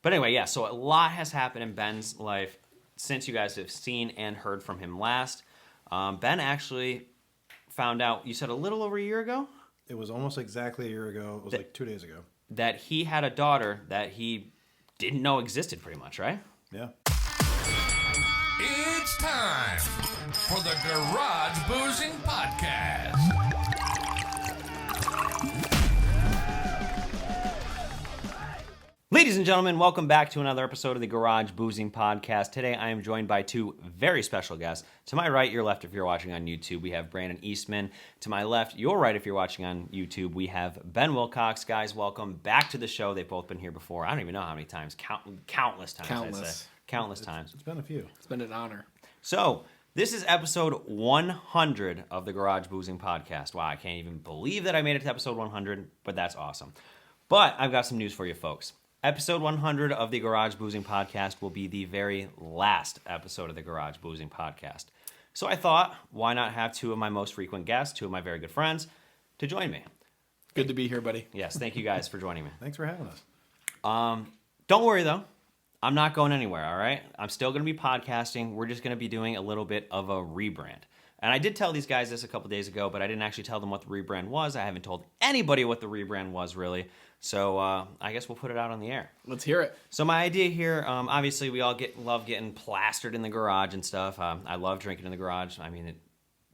But anyway, yeah, so a lot has happened in Ben's life since you guys have seen and heard from him last. Ben actually found out, you said a little over a year ago? It was almost exactly a year ago. It was like 2 days ago. That he had a daughter that he didn't know existed pretty much, right? Yeah. It's time for the Garage Boozing Podcast. Ladies and gentlemen, welcome back to another episode of the Garage Boozing Podcast. Today I am joined by two very special guests. To my right, your left if you're watching on YouTube, we have Brandon Eastman. To my left, your right if you're watching on YouTube, we have Ben Wilcox. Guys, welcome back to the show. They've both been here before. I don't even know how many times. Countless times. Countless times. It's been a few. It's been an honor. So, this is episode 100 of the Garage Boozing Podcast. Wow, I can't even believe that I made it to episode 100, but that's awesome. But I've got some news for you folks. Episode 100 of the Garage Boozing Podcast will be the very last episode of the Garage Boozing Podcast. So I thought, why not have two of my most frequent guests, two of my very good friends, to join me? Good to be here, buddy. Yes, thank you guys for joining me. Thanks for having us. Don't worry, though. I'm not going anywhere, all right? I'm still going to be podcasting. We're just going to be doing a little bit of a rebrand. And I did tell these guys this a couple days ago, but I didn't actually tell them what the rebrand was. I haven't told anybody what the rebrand was, really. So I guess we'll put it out on the air. Let's hear it. So my idea here, obviously we all love getting plastered in the garage and stuff. I love drinking in the garage. I mean,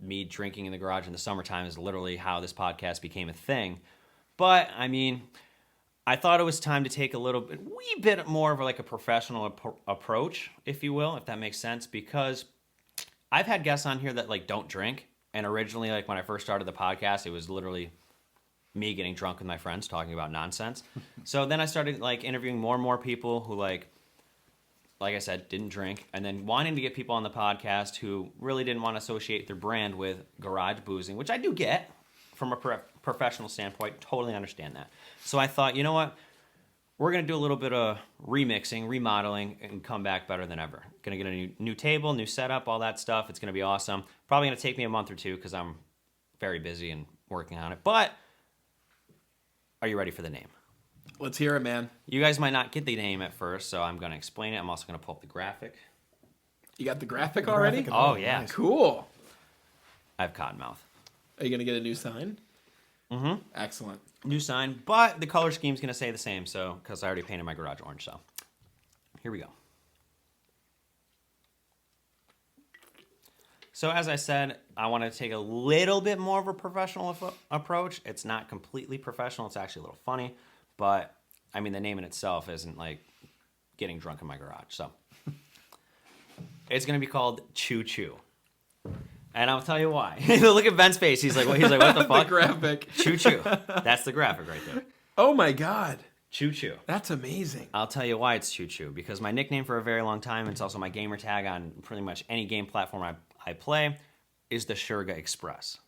me drinking in the garage in the summertime is literally how this podcast became a thing. But, I mean, I thought it was time to take a wee bit more of like a professional approach, if you will, if that makes sense, because I've had guests on here that like don't drink, and originally, like when I first started the podcast, it was literally me getting drunk with my friends talking about nonsense. So then I started like interviewing more and more people who like I said, didn't drink, and then wanting to get people on the podcast who really didn't want to associate their brand with garage boozing, which I do get from a professional standpoint. Totally understand that. So I thought, you know what? We're going to do a little bit of remixing, remodeling, and come back better than ever. Going to get a new table, new setup, all that stuff. It's going to be awesome. Probably going to take me a month or two because I'm very busy and working on it. But are you ready for the name? Let's hear it, man. You guys might not get the name at first, so I'm going to explain it. I'm also going to pull up the graphic. You got the graphic already? Graphic Oh, yeah. Nice. Cool. I have Cottonmouth. Are you going to get a new sign? Mm-hmm. Excellent. New sign, but the color scheme's going to stay the same, so because I already painted my garage orange, so here we go. So as I said, I want to take a little bit more of a professional approach. It's not completely professional. It's actually a little funny, but I mean, the name in itself isn't like getting drunk in my garage. So it's going to be called Choo Choo. And I'll tell you why. Look at Ben's face. He's like, what the fuck? The graphic. Choo Choo. That's the graphic right there. Oh, my God. Choo Choo. That's amazing. I'll tell you why it's Choo Choo. Because my nickname for a very long time, it's also my gamer tag on pretty much any game platform I play, is the Sugar Express.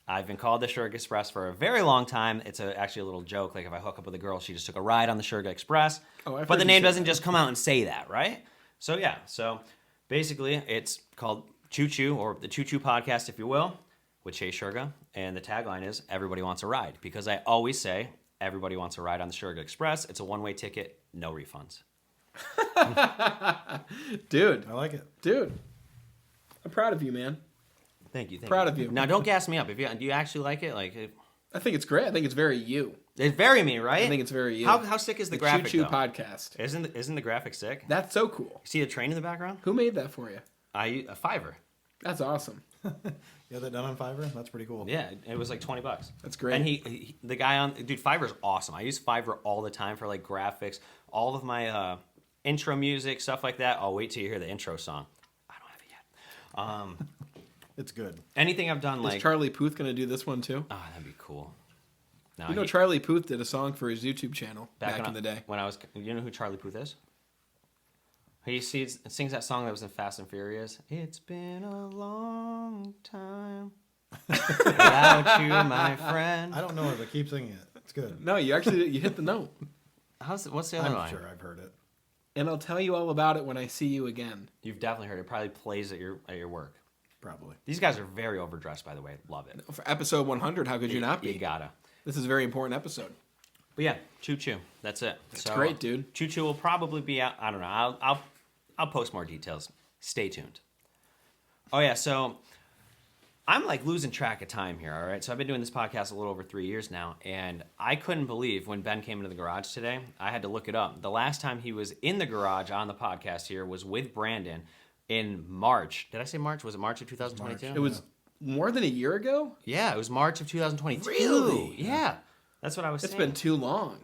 I've been called the Sugar Express for a very long time. It's actually a little joke. Like if I hook up with a girl, she just took a ride on the Sugar Express. Oh, but the name doesn't just come out and say that, right? So yeah. So basically, it's called Choo Choo, or the Choo Choo Podcast, if you will, with Chase Sugar. And the tagline is, everybody wants a ride. Because I always say, everybody wants a ride on the Sugar Express. It's a one-way ticket, no refunds. Dude. I like it. Dude. I'm proud of you, man. Thank you. Proud of you. Now, don't gas me up. Do you actually like it? I think it's great. I think it's very you. It's very me, right? I think it's very you. How sick is the graphic, Choo Choo though? Podcast. Isn't the graphic sick? That's so cool. See the train in the background? Who made that for you? A Fiverr. That's awesome. You had that done on Fiverr? That's pretty cool. Yeah, it was like $20. That's great. And the guy Fiverr's awesome. I use Fiverr all the time for like graphics, all of my intro music, stuff like that. I'll wait till you hear the intro song. I don't have it yet. It's good. Anything I've done, like Is Charlie Puth going to do this one too? oh, that'd be cool. No, You know, Charlie Puth did a song for his YouTube channel back when in the day. when I was. You know who Charlie Puth is? He sings that song that was in Fast and Furious. It's been a long time without you, my friend. I don't know it, but keep singing it. It's good. No, you hit the note. What's the other I'm line? sure I've heard it. And I'll tell you all about it when I see you again. You've definitely heard it. Probably plays at your work. Probably. These guys are very overdressed, by the way. Love it. For episode 100, how could you not be? You gotta. This is a very important episode. But yeah, Choo Choo. That's it. That's great, dude. Choo Choo will probably be out. I don't know. I'll post more details. Stay tuned. Oh yeah, so I'm like losing track of time here. All right, so I've been doing this podcast a little over 3 years now, and I couldn't believe when Ben came into the garage today. I had to look it up. The last time he was in the garage on the podcast here was with Brandon in March. Did I say March? Was it March of 2022? It was more than a year ago? Yeah, it was March of 2022. Really? Yeah. That's what I was It's saying. been too long.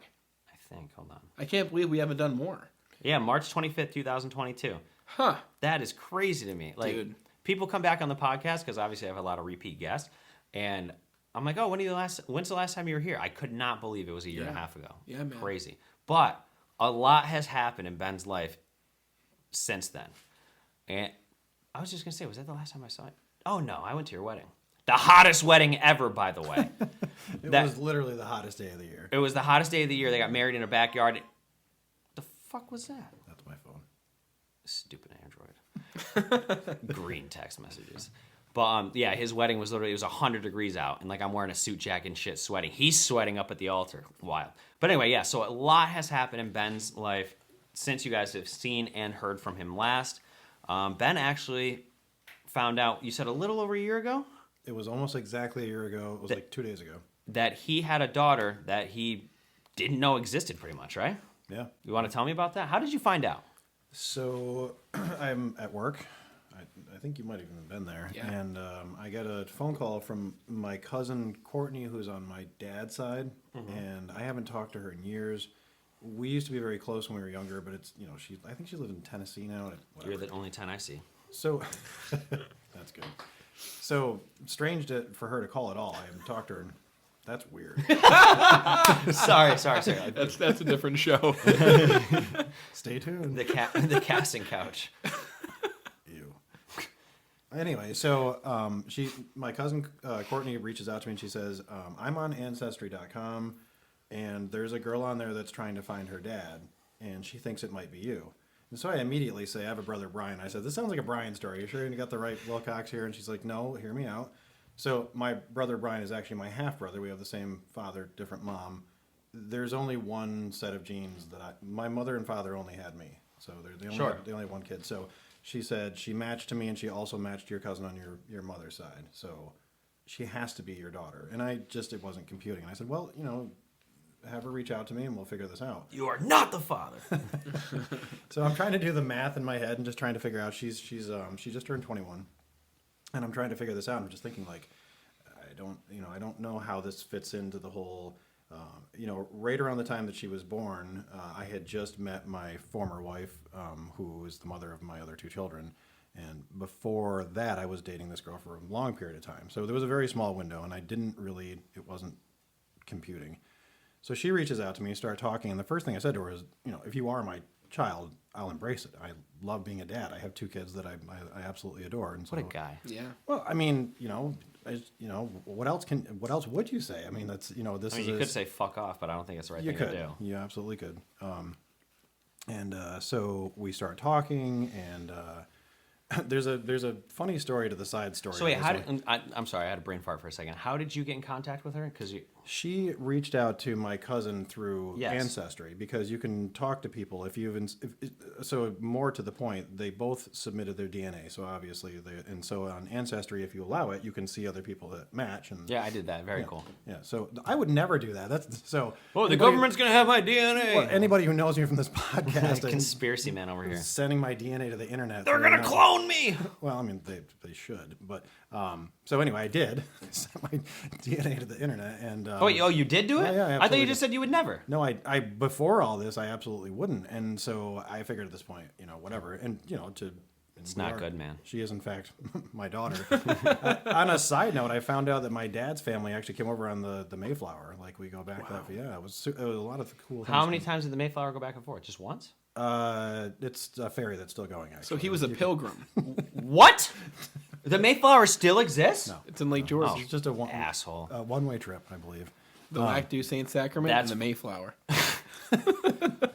I think. Hold on. I can't believe we haven't done more. Yeah, March 25th, 2022. Huh. That is crazy to me. Like, Dude. people come back on the podcast because obviously I have a lot of repeat guests, and I'm like, oh, when's the last time you were here? I could not believe it was a year and a half ago. Yeah, man. Crazy. But a lot has happened in Ben's life since then. And I was just going to say, was that the last time I saw it? Oh, no, I went to your wedding. The hottest wedding ever, by the way. It was literally the hottest day of the year. It was the hottest day of the year. They got married in a backyard. The fuck was that? That's my phone. Stupid Android. Green text messages. But yeah, his wedding was literally, it was 100 degrees out, and like I'm wearing a suit jacket and shit, sweating. He's sweating up at the altar. Wild. But anyway, yeah, so a lot has happened in Ben's life since you guys have seen and heard from him last. Ben actually found out, you said a little over a year ago? It was almost exactly a year ago. It was like 2 days ago. That he had a daughter that he didn't know existed pretty much, right? Yeah. You want to tell me about that? How did you find out? So I'm at work. I think you might have even been there. Yeah. And I got a phone call from my cousin Courtney, who's on my dad's side. And I haven't talked to her in years. We used to be very close when we were younger, but it's, you know, I think she lives in Tennessee now. Whatever. You're the only 10 I see. So that's good. So strange for her to call at all. I haven't talked to her. And that's weird. Sorry. That's a different show. Stay tuned. The casting couch. Ew. Anyway, so my cousin Courtney reaches out to me and she says, I'm on Ancestry.com and there's a girl on there that's trying to find her dad and she thinks it might be you. And so I immediately say, I have a brother, Brian. I said, this sounds like a Brian story. You sure you got the right Wilcox here? And she's like, no, hear me out. So my brother, Brian, is actually my half-brother. We have the same father, different mom. There's only one set of genes that my mother and father only had me. So they only have one kid. So she said she matched to me and she also matched your cousin on your mother's side. So she has to be your daughter. And it wasn't computing. And I said, well, have her reach out to me and we'll figure this out. You are not the father. So I'm trying to do the math in my head and just trying to figure out she just turned 21 and I'm trying to figure this out. I'm just thinking like, I don't know how this fits into the whole, right around the time that she was born, I had just met my former wife, who is the mother of my other two children. And before that, I was dating this girl for a long period of time. So there was a very small window and it wasn't computing. So she reaches out to me, start talking, and the first thing I said to her is, if you are my child, I'll embrace it. I love being a dad. I have two kids that I absolutely adore. And so, What a guy. Yeah. Well, I mean, what else would you say? I mean, that's, this is. You could say fuck off, but I don't think it's the right You thing could. to do. You absolutely could. So we start talking, and there's a funny story to the side story. So wait, I'm sorry, I had a brain fart for a second. How did you get in contact with her? Because She reached out to my cousin through Yes. Ancestry because you can talk to people so more to the point, they both submitted their DNA. So obviously, so on Ancestry, if you allow it, you can see other people that match. And yeah, I did that. Very cool. yeah. So I would never do that. That's so. Oh, the government's gonna have my DNA. Well, anybody who knows me from this podcast, Conspiracy man over here. sending my DNA to the internet. They're gonna clone me. Well, I mean, they should, but so anyway, I did send my DNA to the internet, and You did do it? Yeah, I thought you absolutely. just said you would never. No, I before all this, I absolutely wouldn't, and so I figured at this point, whatever, and It's not good, man. She is in fact my daughter. On a side note, I found out that my dad's family actually came over on the Mayflower. Like we go back that, yeah, it was a lot of cool. How many times did the Mayflower go back and forth? Just once? It's a ferry that's still going. Actually, So he was a pilgrim. What? The Mayflower still exists? No. It's in Lake George. It's just a Asshole. one-way trip, I believe. The Lac du Saint Sacrament and That's- the Mayflower.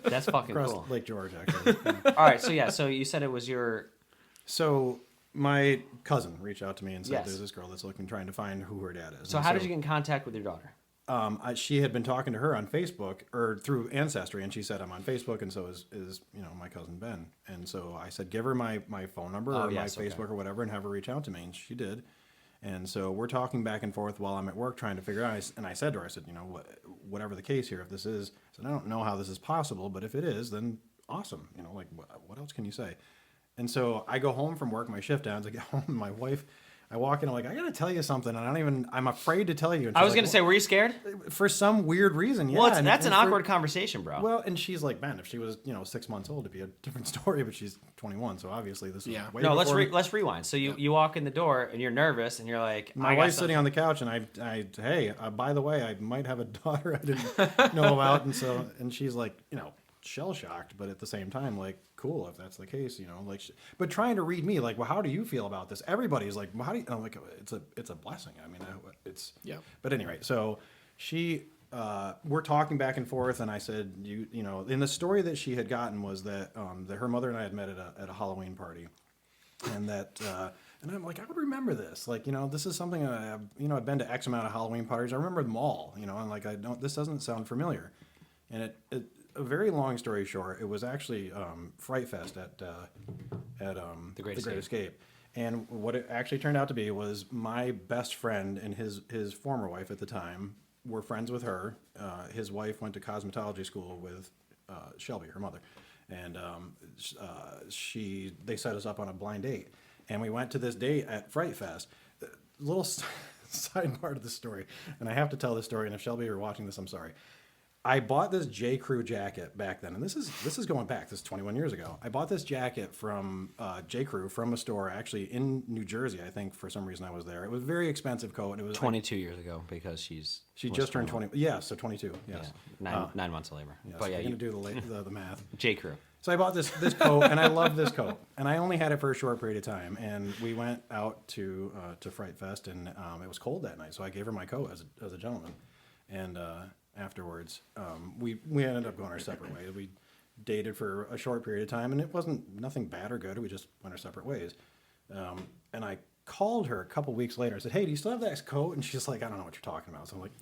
That's fucking Across cool. Lake George, actually. Yeah. All right, so you said it was your. So my cousin reached out to me and said, Yes. "There's this girl that's trying to find who her dad is." So And how did you get in contact with your daughter? she had been talking to her on Facebook or through Ancestry, and she said, I'm on Facebook, and so is my cousin Ben. And so I said, give her my phone number or my Facebook or whatever, and have her reach out to me. And she did. And so we're talking back and forth while I'm at work trying to figure out. And I said to her, I said, whatever the case here, if this is, I said, I don't know how this is possible, but if it is, then awesome. Like, what else can you say? And so I go home from work, my shift ends. I get home, and my wife, I walk in, I'm like, I got to tell you something. And I'm afraid to tell you. And I was like, going to say, were you scared? For some weird reason, yeah. Well, that's an awkward conversation, bro. Well, and she's like, man, if she was, 6 months old, it'd be a different story, but she's 21, so obviously this is way No, before. let's rewind. So you walk in the door, and you're nervous, and you're like... My wife's sitting on the couch, and hey, by the way, I might have a daughter I didn't know about, and she's like, shell-shocked, but at the same time, like, cool, if that's the case, but trying to read me, like, well, how do you feel about this? Everybody's like, well, how do you, I'm like, it's a blessing. I mean, but anyway, so we're talking back and forth, and I said, in the story that she had gotten was that her mother and I had met at a Halloween party, and that, and I'm like, I would remember this, like, this is something I've been to X amount of Halloween parties. I remember them all, and like, this doesn't sound familiar, and a very long story short, it was actually Fright Fest at the Great Escape. And what it actually turned out to be was my best friend and his former wife at the time were friends with her. His wife went to cosmetology school with Shelby, her mother. And they set us up on a blind date. And we went to this date at Fright Fest. Little side part of the story, and I have to tell this story, and if Shelby are watching this, I'm sorry. I bought this J. Crew jacket back then, and this is going back. This is 21 years ago. I bought this jacket from J. Crew from a store actually in New Jersey. I think for some reason I was there. It was a very expensive coat, and it was 22 years ago because she just turned 20. Yeah, so 22. Yes, yeah. 9 months of labor. Yes, but yeah, you're gonna do the math. J. Crew. So I bought this coat, and I love this coat, and I only had it for a short period of time. And we went out to Fright Fest, and it was cold that night, so I gave her my coat as a gentleman, and. Afterwards, we ended up going our separate ways. We dated for a short period of time, and it wasn't nothing bad or good. We just went our separate ways. And I called her a couple weeks later. I said, "Hey, do you still have that coat?" And she's like, "I don't know what you're talking about." So I'm like,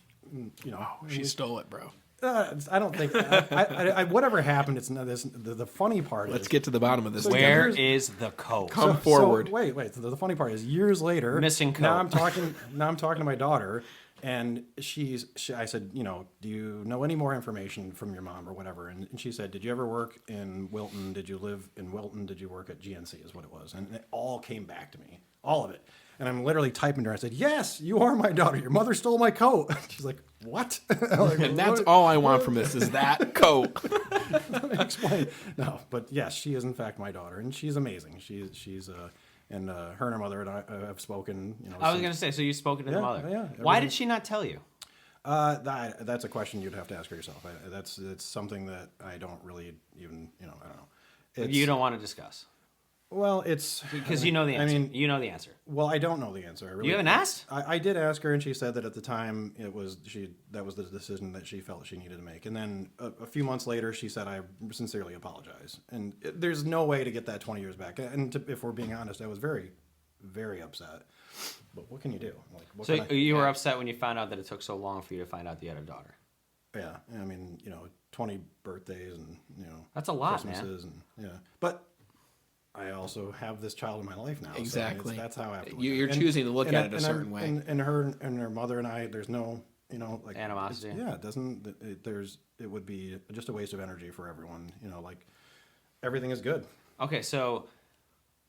she stole it, bro. I don't think I whatever happened. It's not this. The funny part. Let's get to the bottom of this. Where is the coat? Come forward. So, wait. The funny part is years later. Missing coat. Now I'm talking to my daughter. And I said, do you know any more information from your mom or whatever? And she said, did you ever work in Wilton? Did you live in Wilton? Did you work at GNC is what it was. And it all came back to me, all of it. And I'm literally typing to her. I said, yes, you are my daughter. Your mother stole my coat. She's like, what? Like, and that's all I want from this is that coat. Let me explain. No, but yes, she is in fact my daughter. And she's amazing. She's and her and her mother and I have spoken. I was going to say, so you've spoken to the mother. Yeah. Why did she not tell you? That's a question you'd have to ask her yourself. It's something that I don't really even, I don't know. You don't want to discuss. Well, it's... Because you know the answer. You know the answer. Well, I don't know the answer. Really, you haven't asked? I did ask her, and she said that at the time that was the decision that she felt she needed to make. And then a few months later, she said, I sincerely apologize. And there's no way to get that 20 years back. And if we're being honest, I was very, very upset. But what can you do? Like, you were upset when you found out that it took so long for you to find out that you had a daughter? Yeah. I mean, 20 birthdays and, That's a lot, Christmases man. And, yeah. But... I also have this child in my life now. Exactly. So that's how I have to look You're at it. choosing to look at it a certain way. And her and her mother and I, there's no, like animosity. Yeah, it doesn't. It would be just a waste of energy for everyone. Like everything is good. Okay, so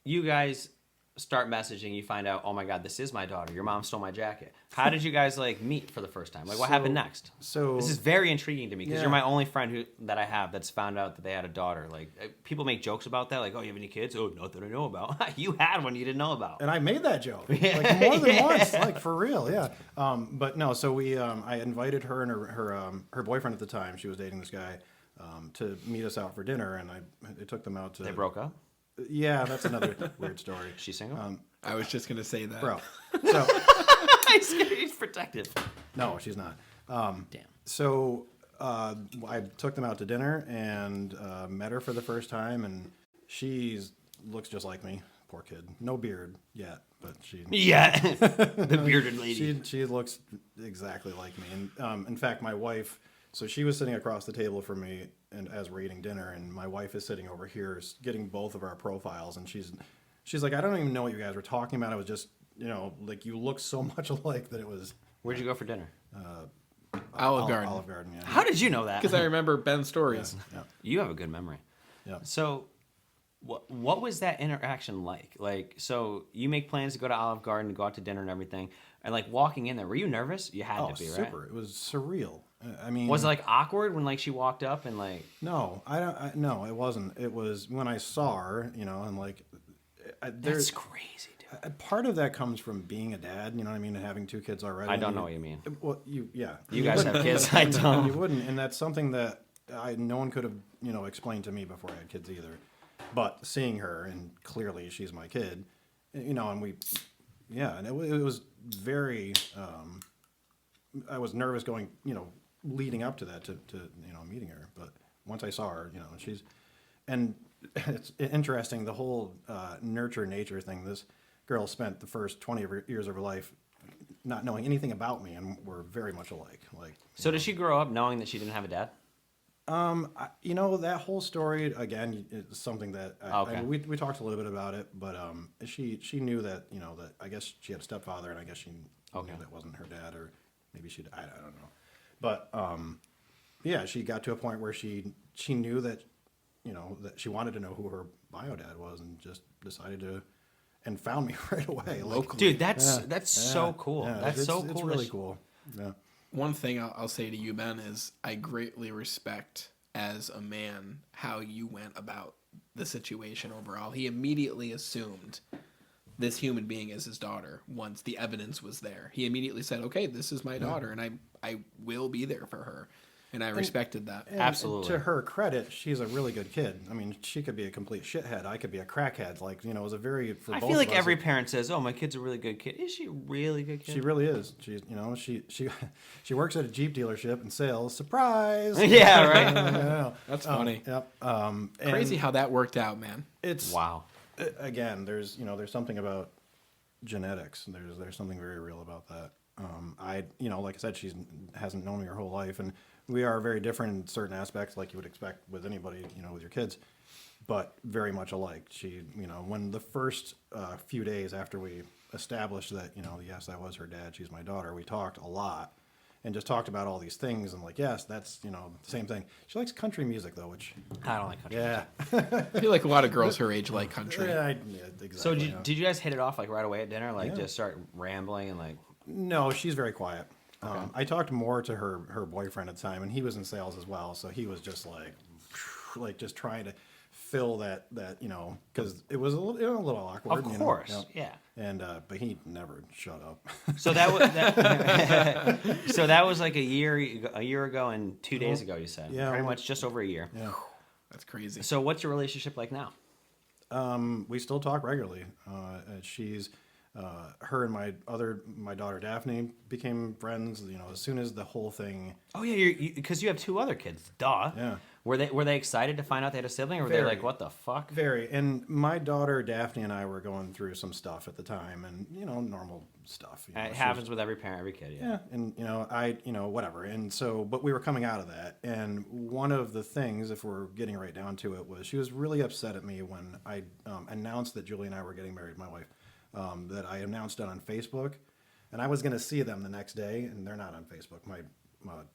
you guys start messaging. You find out, oh my God, this is my daughter. Your mom stole my jacket. How did you guys meet for the first time? What happened next? So this is very intriguing to me because you're my only friend that I have that's found out that they had a daughter. Like people make jokes about that, like, oh, you have any kids? Oh, not that I know about. You had one you didn't know about. And I made that joke like more than once, like for real, yeah. But no, so I invited her and her boyfriend at the time. She was dating this guy to meet us out for dinner, and I took them out to. They broke up. Yeah, that's another weird story. She's single? I was just going to say that. Bro. So, He's protected. No, she's not. Damn. So I took them out to dinner and met her for the first time, and she looks just like me. poor kid. No beard yet, but she. Yeah, the bearded lady. She looks exactly like me. And in fact, my wife. So she was sitting across the table from me, and as we're eating dinner, and my wife is sitting over here, getting both of our profiles, and she's like, I don't even know what you guys were talking about. I was just, like you look so much alike that it was. Where'd you go for dinner? Olive Garden. Olive Garden, yeah. How did you know that? Because I remember Ben's stories. Yeah. You have a good memory. Yeah. So, what was that interaction like? Like, so you make plans to go to Olive Garden, to go out to dinner and everything, and like walking in there, were you nervous? You had to be, right? Super. It was surreal. I mean, Was it like awkward when like she walked up and like? No, no, it wasn't. It was when I saw her, and like, That's crazy, dude. part of that comes from being a dad. You know what I mean, and having 2 kids already. I don't know what you mean. Well, You guys have kids. I You don't. wouldn't, and that's something that no one could have explained to me before I had kids either. But seeing her, and clearly she's my kid, and we, and it was very. I was nervous going, leading up to that to meeting her, but once I saw her, and it's interesting, the whole nurture nature thing. This girl spent the first 20 years of her life not knowing anything about me, and we're very much alike. So did she grow up knowing that she didn't have a dad? That whole story again is something that Okay. we talked a little bit about it, but she knew that that I guess she had a stepfather, and I guess she knew that wasn't her dad, or maybe I don't know, but she got to a point where she knew that that she wanted to know who her bio dad was, and just decided to, and found me right away. Dude, that's so cool. Yeah, That's so cool. It's really cool. Yeah. One thing I'll say to you, Ben, is I greatly respect as a man how you went about the situation overall. He immediately assumed this human being is his daughter once the evidence was there. He immediately said, okay, this is my daughter, and I will be there for her. And I respected that. Absolutely. To her credit, she's a really good kid. I mean, she could be a complete shithead. I could be a crackhead. Like, it was a very. For I both feel like of us, every parent says, "Oh, my kid's a really good kid." Is she a really good kid? She really is. She's, she works at a Jeep dealership and sales. Surprise! Yeah, right. That's funny. Yep. Crazy how that worked out, man. It's Wow. Again, there's something about genetics. There's something very real about that. Like I said, she hasn't known me her whole life, and we are very different in certain aspects, like you would expect with anybody, with your kids, but very much alike. She, when the first few days after we established that, yes, that was her dad, she's my daughter, we talked a lot and just talked about all these things, and like, yes, that's, the same thing. She likes country music though, which I don't like country. yeah, I feel like a lot of girls her age like country. yeah, exactly. So did you guys hit it off like right away at dinner? Like just start rambling and like? No, she's very quiet. I talked more to her boyfriend at the time, and he was in sales as well, so he was just like just trying to fill that because it was a little awkward. Of course, yeah. And but he never shut up. So that was so that was like a year ago and 2 days ago. You said, Yeah, pretty much just over a year. Yeah, That's crazy. So what's your relationship like now? we still talk regularly. She's. Her and my daughter Daphne became friends. As soon as the whole thing. Oh yeah, because you have 2 other kids. Duh. Yeah. Were they excited to find out they had a sibling, or were they like, what the fuck? Very. And my daughter Daphne and I were going through some stuff at the time, and normal stuff. It happens with every parent, every kid. Yeah. Yeah, and whatever. And so, but we were coming out of that, and one of the things, if we're getting right down to it, was she was really upset at me when I announced that Julie and I were getting married, my wife. That I announced it on Facebook, and I was going to see them the next day, and they're not on Facebook, my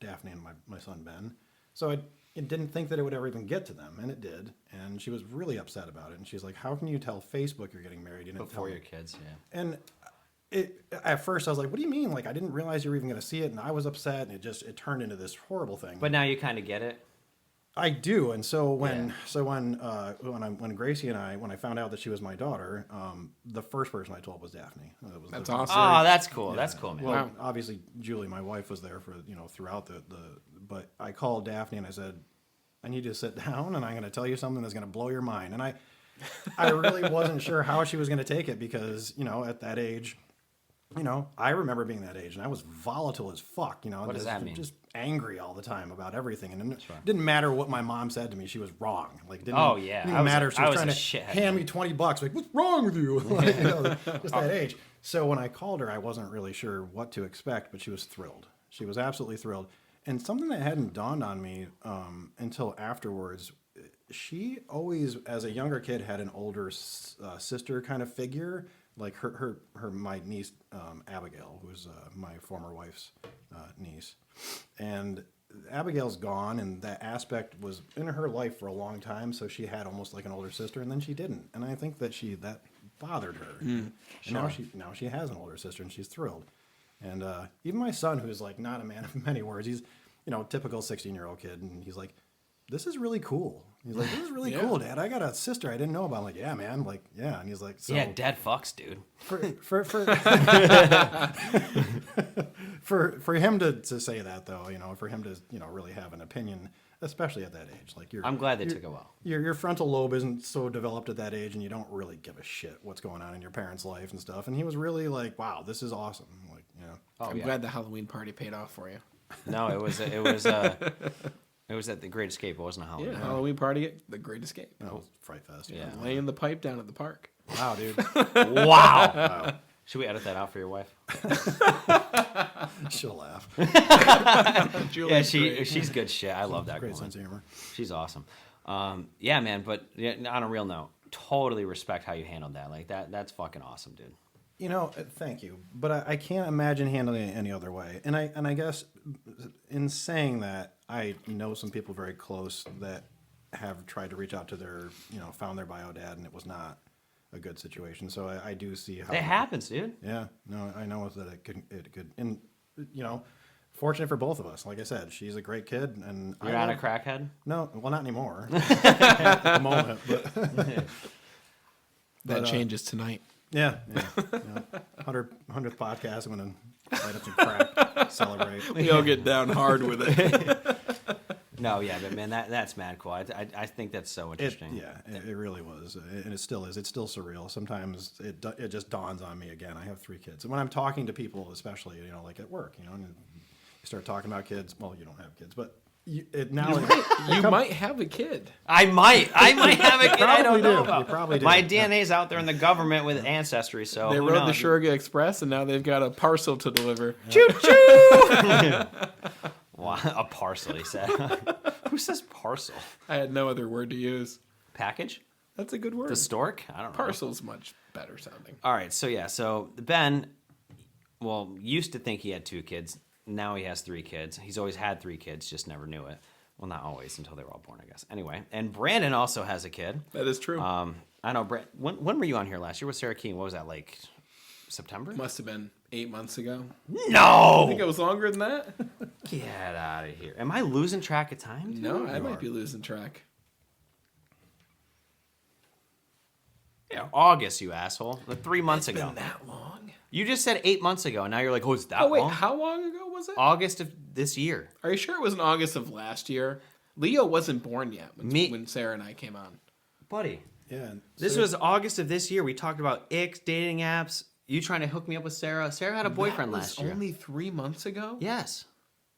Daphne and my son Ben. So I didn't think that it would ever even get to them, and it did. And she was really upset about it, and she's like, "How can you tell Facebook you're getting married?" You didn't Before tell your me." kids, yeah. And at first I was like, "What do you mean? Like I didn't realize you were even going to see it," and I was upset, and it turned into this horrible thing. But now you kind of get it. I do, and so when Gracie and when I found out that she was my daughter, the first person I told was Daphne. That's awesome. Oh, that's cool. Yeah. That's cool, man. Well, obviously Julie, my wife, was there for throughout but I called Daphne and I said, I need you to sit down, and I'm going to tell you something that's going to blow your mind. And I really wasn't sure how she was going to take it because at that age, I remember being that age, and I was volatile as fuck. What does that mean? Just angry all the time about everything, and it didn't matter what my mom said to me; she was wrong. Like, it didn't, Oh, yeah. didn't I even was matter. a- She I was was trying a to shithead, hand me $20. Like, what's wrong with you? Like, just Oh. that age. So when I called her, I wasn't really sure what to expect, but she was thrilled. She was absolutely thrilled. And something that hadn't dawned on me until afterwards, she always, as a younger kid, had an older sister kind of figure, like my niece Abigail, who's my former wife's niece, and Abigail's gone, and that aspect was in her life for a long time. So she had almost like an older sister, and then she didn't, and I think that bothered her. And now she has an older sister, and she's thrilled. And even my son, who's like not a man of many words, he's typical 16-year-old kid, and he's like, "This is really cool." He's like, "This is really cool, Dad. I got a sister I didn't know about." I'm like, "Yeah, man." Like, yeah. And he's like, "So Yeah, dad fucks, dude. for him to say that though, for him to really have an opinion, especially at that age, like I'm glad they took it well. Your frontal lobe isn't so developed at that age, and you don't really give a shit what's going on in your parents' life and stuff. And he was really like, "Wow, this is awesome." Like, Oh, I'm yeah. glad the Halloween party paid off for you. No, it was at the Great Escape. It wasn't a Halloween. Yeah, Halloween party at the Great Escape. that was Fright Fest. Yeah. Laying the pipe down at the park. Wow, dude. Wow. Should we edit that out for your wife? She'll laugh. Yeah, she's good shit. I love that Great girl. sense of humor. She's awesome. Yeah, man. But on a real note, totally respect how you handled that. Like that's fucking awesome, dude. Thank you, but I can't imagine handling it any other way. And I guess in saying that, I know some people very close that have tried to reach out to their, found their bio dad, and it was not a good situation. So I do see how It happens, dude. Yeah, no, I know that it could, and fortunate for both of us. Like I said, she's a great kid, and You're not a crackhead? No, well, not anymore at the moment. But That changes tonight. yeah. 100th podcast. I'm gonna light up some crack, celebrate. We all get down hard with it. No, yeah, but man, that's mad cool. I think that's so interesting. It really was, and it still is. It's still surreal. Sometimes it just dawns on me again. I have 3 kids, and when I'm talking to people, especially like at work, and you start talking about kids. Well, you don't have kids, but you might have a kid. I might have a kid. I don't know do. about. You probably do. My DNA's out there in the government with ancestry, so They who rode the knows? Sugar Express, and now they've got a parcel to deliver. Choo choo. Wow, a parcel, he said. Who says parcel? I had no other word to use. Package? That's a good word. The stork? I don't know. Parcel's much better sounding. All right, so Ben, used to think he had 2 kids. Now he has 3 kids. He's always had 3 kids, just never knew it. Well, not always, until they were all born, I guess. Anyway, and Brandon also has a kid. That is true. I know, when were you on here last year with Sarah Keene? What was that, like September? Must have been 8 months ago. No! I think it was longer than that. Get out of here. Am I losing track of time? Dude? No, I might be losing track. Yeah, August, you asshole. 3 months ago. Been that long? You just said 8 months ago, and now you're like, it's that Oh wait, long? how long ago was it? August of this year. Are you sure it was in August of last year? Leo wasn't born yet when Sarah and I came on. Buddy. Yeah. This was August of this year. We talked about X, dating apps, you trying to hook me up with Sarah. Sarah had a boyfriend That was last year. only 3 months ago? Yes.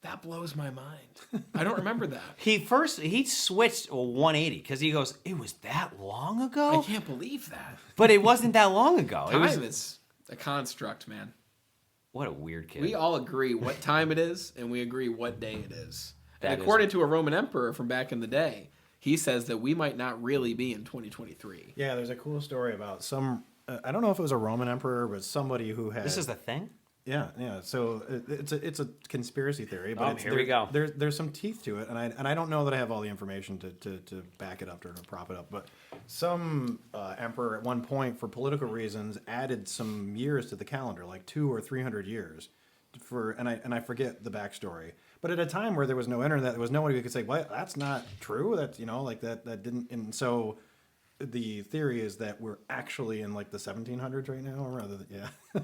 That blows my mind. I don't remember that. He switched 180 because he goes, it was that long I ago? can't believe that. But it wasn't that long ago. Time It was, is a construct, man. what a weird kid. We all agree what time it is, and we agree what day it is. That And is- according to a Roman emperor from back in the day, he says that we might not really be in 2023. Yeah, there's a cool story about some. I don't know if it was a Roman emperor, but somebody who had. This is the thing? Yeah. So it's a conspiracy theory, but Oh, here we go. There's some teeth to it, and I don't know that I have all the information to back it up or to prop it up. But some emperor at one point, for political reasons, added some years to the calendar, like 200 or 300 years, and I forget the backstory. But at a time where there was no internet, there was nobody who could say, "What? That's not true. That's like that didn't." And so the theory is that we're actually in like the 1700s right now, rather than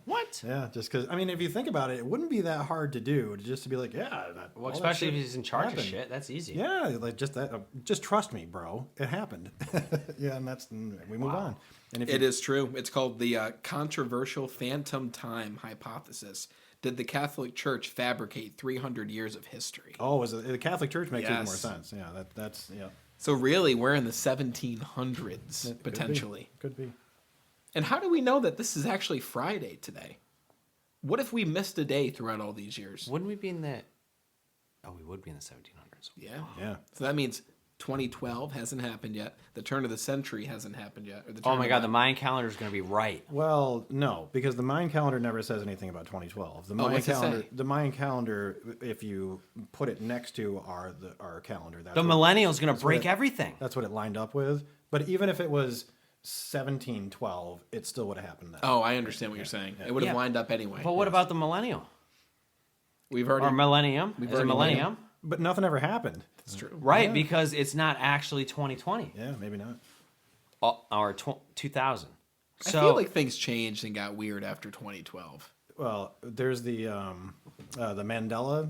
What? yeah. Just because I mean, if you think about it, it wouldn't be that hard to do. Just to be like, yeah. Well, especially if he's in charge of shit, that's easy. Yeah, like just that. Just trust me, bro. It happened. Yeah, and we move on. And if It is true. It's called the controversial phantom time hypothesis. Did the Catholic Church fabricate 300 years of history? Oh, the Catholic Church makes even more Yes. sense. Yeah, that's yeah. So really, we're in the 1700s, potentially. Could be. And how do we know that this is actually Friday today? What if we missed a day throughout all these years? Wouldn't we be in the... Oh, we would be in the 1700s. Yeah. Yeah. So that means 2012 hasn't happened yet. The turn of the century hasn't happened yet. Or the Oh turn my of God, the Mayan calendar is going to be right. Well, no, because the Mayan calendar never says anything about 2012. The Mayan what's it calendar, say? the Mayan calendar, if you put it next to our calendar, that's The what, millennial's going to break what it- everything. that's what it lined up with. But even if it was 1712, it still would have happened then. Oh, I understand what you're saying. It would have Yeah. lined up anyway. But what about the millennial? We've already... Or millennium? Is it already millennium? But nothing ever happened. It's true. Right, because it's not actually 2020 Yeah, maybe not. or 2000. I So feel like things changed and got weird after 2012. Well, there's the Mandela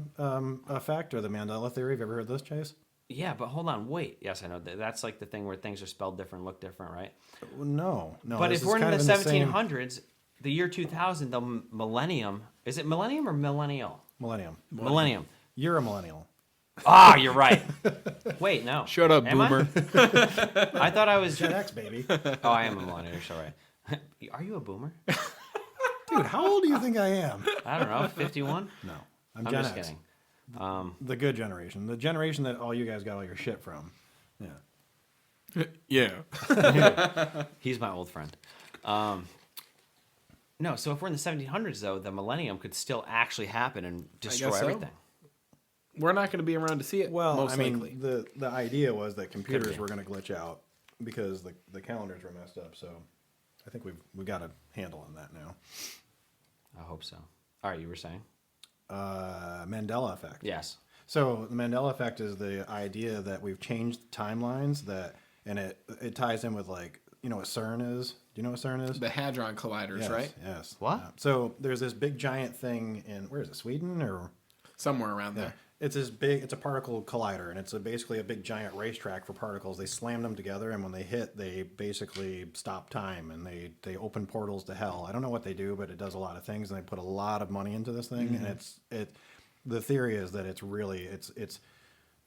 effect or the Mandela theory. Have you ever heard this, Chase? yeah, but hold on, wait. Yes, I know that's like the thing where things are spelled different, look different, right? No. But this if is we're in kind the of same 1700s, the year 2000, the millennium, is it millennium or millennial? millennium. Millennium. You're a millennial. Ah, you're right. Wait, no. Shut up, Am I? boomer. I thought I was. Gen X, baby. Oh, I am a millennial. You're so right. Are you a boomer? Dude, how old do you think I am? I don't know. 51? No, I'm I'm Gen just X. kidding. The good generation. The generation that all you guys got all your shit from. Yeah. Yeah. He's my old friend. No, so if we're in the 1700s, though, the millennium could still actually happen and destroy guess so. everything. We're not going to be around to see it. Well, most I mean, likely. the idea was that computers be. were going to glitch out because the calendars were messed up. So I think we got a handle on that now. I hope so. All right, you were saying? Mandela effect. Yes. So the Mandela effect is the idea that we've changed timelines and it ties in with like, you know what CERN is? Do you know what CERN is? The Hadron Colliders, Yes, right? Yes. What? So there's this big giant thing in, where is it, Sweden or? Somewhere around there. It's a particle collider, and it's basically a big giant racetrack for particles. They slam them together, and when they hit, they basically stop time, and they open portals to hell. I don't know what they do, but it does a lot of things, and they put a lot of money into this thing. And the theory is that it's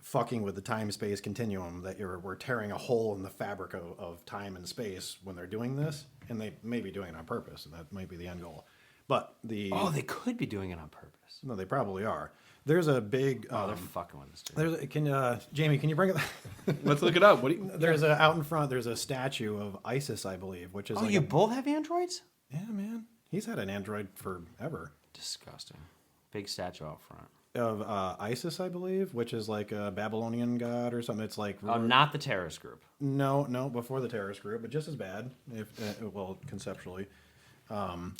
fucking with the time-space continuum, that we're tearing a hole in the fabric of time and space when they're doing this, and they may be doing it on purpose, and that might be the end goal. But Oh, they could be doing it on purpose. no, they probably are. There's a big. Oh, they're fucking with us, dude. Jamie, can you bring it? Let's look it up. What do you, There's out in front. There's a statue of ISIS, I believe, which is. Oh, like you both have androids? Yeah, man. He's had an android forever. Disgusting. Big statue out front. Of ISIS, I believe, which is like a Babylonian god or something. It's like Oh, not the terrorist group. no, before the terrorist group, but just as bad, if well, conceptually.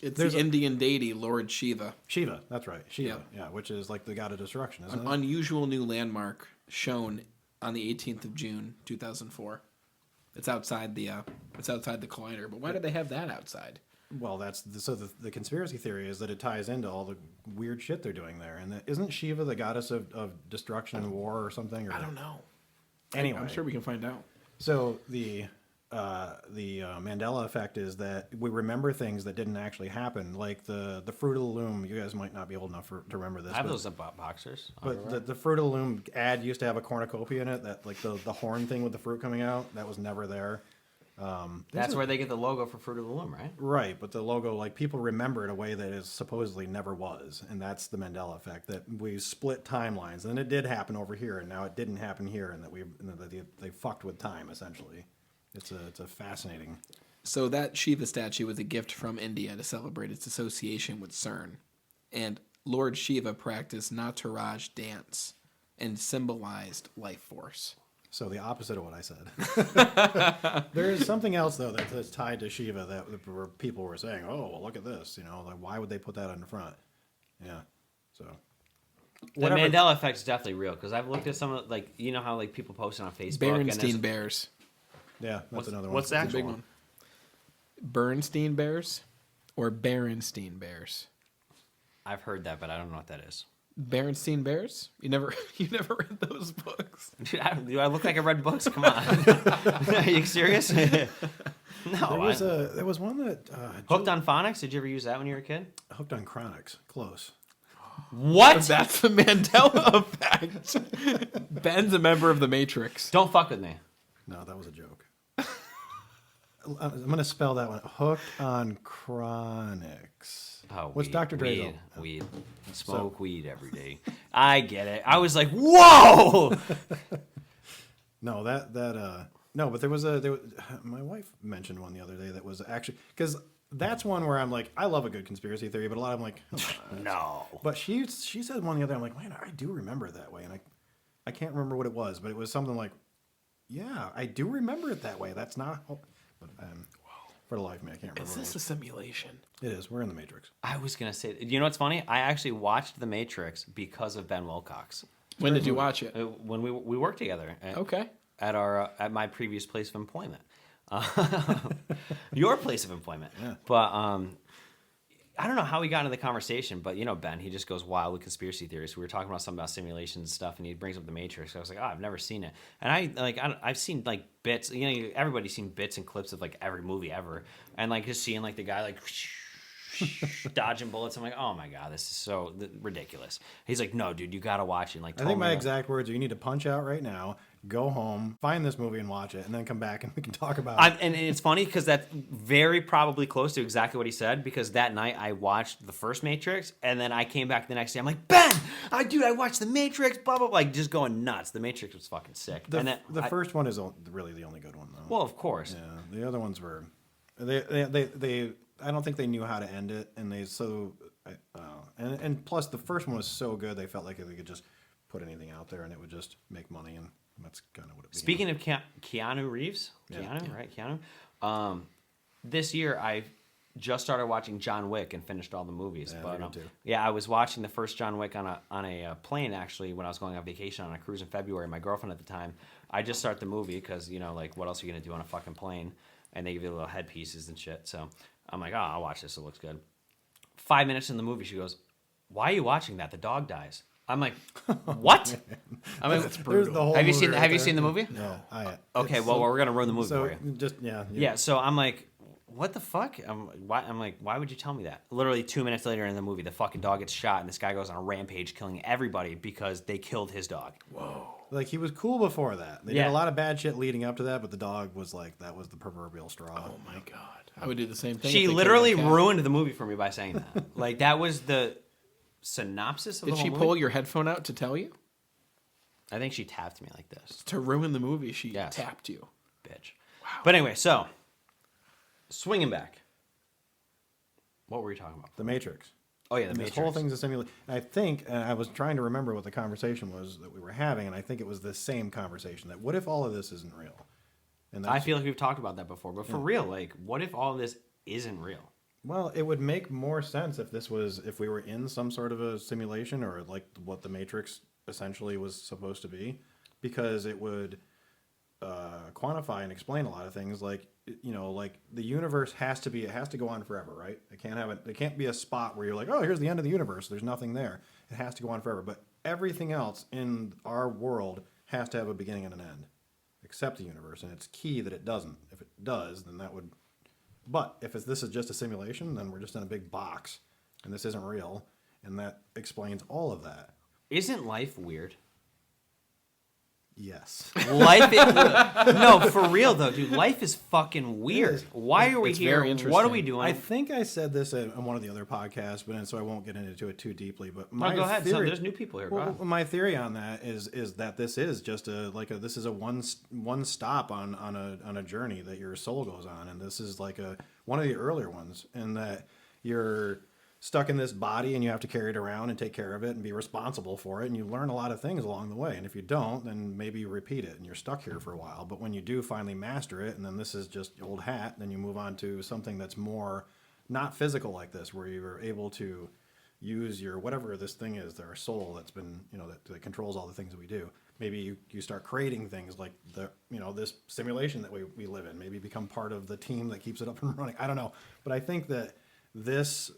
it's There's the Indian deity, Lord Shiva. Shiva, that's right, Shiva, Yeah. yeah, which is like the god of destruction, isn't An it? unusual new landmark shown on the 18th of June, 2004. It's outside the collider. But why do they have that outside? Well, so the conspiracy theory is that it ties into all the weird shit they're doing there, and isn't Shiva the goddess of destruction and war or something? Or, I don't know. Anyway, I'm sure we can find out. So the Mandela effect is that we remember things that didn't actually happen, like the Fruit of the Loom. You guys might not be old enough to remember this. I have but- those boxers. But the Fruit of the Loom ad used to have a cornucopia in it, that like the horn thing with the fruit coming out. That was never there. That's where they get the logo for Fruit of the Loom, right? Right, but the logo, like, people remember it a way that it supposedly never was, and that's the Mandela effect, that we split timelines, and it did happen over here, and now it didn't happen here, and that they fucked with time, essentially. It's a fascinating. So that Shiva statue was a gift from India to celebrate its association with CERN. And Lord Shiva practiced Nataraj dance and symbolized life force. So the opposite of what I said. There is something else, though, that's tied to Shiva that people were saying, oh, well, look at this, like, why would they put that on the front? Yeah, so. The Mandela effect is definitely real because I've looked at some of, like, you know how like people post it on Facebook. Berenstain Bears. Yeah, that's another one. What's the It's a actual big one? one. Bernstein Bears or Berenstein Bears? I've heard that, but I don't know what that is. Berenstein Bears? You never read those books? Dude, do I look like I read books? Come on. Are you serious? No. There was one that Hooked on Phonics? Did you ever use that when you were a kid? Hooked on Chronics. Close. What? That's the Mandela effect. Ben's a member of the Matrix. Don't fuck with me. No, that was a joke. I'm gonna spell that one. Hooked on Chronics. Oh, What's weed, Dr. Dre's? weed, weed. Smoke weed every day. I get it. I was like, whoa! No, no, but my wife mentioned one the other day that was actually because that's one where I'm like, I love a good conspiracy theory, but a lot of them like, No. But she said one the other day. I'm like, man, I do remember it that way, and I can't remember what it was, but it was something like, yeah, I do remember it that way. That's not, but for the life of me, I can't remember. Is this a simulation? It is. We're in the Matrix. I was going to say, you know what's funny? I actually watched The Matrix because of Ben Wilcox. When did you watch it? When we worked together. Okay. At my previous place of employment. Your place of employment. Yeah. But I don't know how we got into the conversation, but you know, Ben, he just goes wild with conspiracy theories. We were talking about something about simulations and stuff, and he brings up the Matrix. I was like, oh, I've never seen it. And I've seen like bits, you know, everybody's seen bits and clips of like every movie ever. And like just seeing like the guy like dodging bullets. I'm like, oh my God, this is so ridiculous. He's like, no, dude, you got to watch it. And, like, I think my exact words are, you need to punch out right now, go home, find this movie and watch it, and then come back and we can talk about it. And it's funny because that's very probably close to exactly what he said, because that night I watched the first Matrix, and then I came back the next day. I'm like, Ben, I watched the Matrix, blah, blah, blah, like just going nuts. The Matrix was fucking sick. The first one is really the only good one, though. Well, of course. Yeah, the other ones were, they I don't think they knew how to end it, and and plus the first one was so good they felt like they could just put anything out there and it would just make money, and that's kind of what it became. Speaking of Keanu Reeves, right? This year I just started watching John Wick and finished all the movies. Yeah, but me too. yeah, I was watching the first John Wick on a plane, actually, when I was going on vacation on a cruise in February. My girlfriend at the time, I just started the movie because, you know, like, what else are you gonna do on a fucking plane? And they give you little headpieces and shit. So I'm like, oh, I'll watch this. It looks good. 5 minutes in the movie, she goes, "Why are you watching that? The dog dies." I'm like, "What?" I mean, it's brutal. Have you seen the movie? No, Okay, well, we're gonna ruin the movie for you. Just Yeah, so I'm like, what the fuck? I'm like, why would you tell me that? Literally 2 minutes later in the movie, the fucking dog gets shot, and this guy goes on a rampage killing everybody because they killed his dog. Whoa. Like, he was cool before that. They Yeah. did a lot of bad shit leading up to that, but the dog was like, that was the proverbial straw. Oh my God. I would do the same thing. She if they literally killed my cat. ruined the movie for me by saying that. Like, that was the synopsis of Did the she whole pull movie. your headphone out to tell you? I think she tapped me like this. To ruin the movie, she Yes. tapped you. Bitch. But anyway, so swinging back. What were we talking about? The Matrix. Oh yeah, the And Matrix. this whole thing's a simulation. I think, and I was trying to remember what the conversation was that we were having, and I think it was the same conversation. That what if all of this isn't real? And I feel like we've talked about that before, but for real, like, what if all of this isn't real? well, it would make more sense if we were in some sort of a simulation, or like what the Matrix essentially was supposed to be, because it would quantify and explain a lot of things. Like, you know, like the universe has to go on forever, right? It can't be a spot where you're like, oh, here's the end of the universe. There's nothing there. It has to go on forever. But everything else in our world has to have a beginning and an end, except the universe. And it's key that it doesn't. If it does, then that would. But if this is just a simulation, then we're just in a big box, and this isn't real, and that explains all of that. Isn't life weird? Yes. Life is, no, for real though, dude. Life is fucking weird. is. Why are we It's here? very What are interesting. we doing? I think I said this on one of the other podcasts, but so I won't get into it too deeply. But my go ahead. So theory, there's new people here. Go Well, ahead. my theory on that is that this is just this is a one stop on a journey that your soul goes on, and this is like one of the earlier ones, and that you're stuck in this body and you have to carry it around and take care of it and be responsible for it, and you learn a lot of things along the way. And if you don't, then maybe you repeat it and you're stuck here for a while. But when you do finally master it, and then this is just old hat, then you move on to something that's more not physical like this, where you're able to use your whatever this thing is, our soul that's been, you know, that controls all the things that we do. maybe you start creating things like this simulation that we live in. Maybe become part of the team that keeps it up and running. I don't know, but I think that this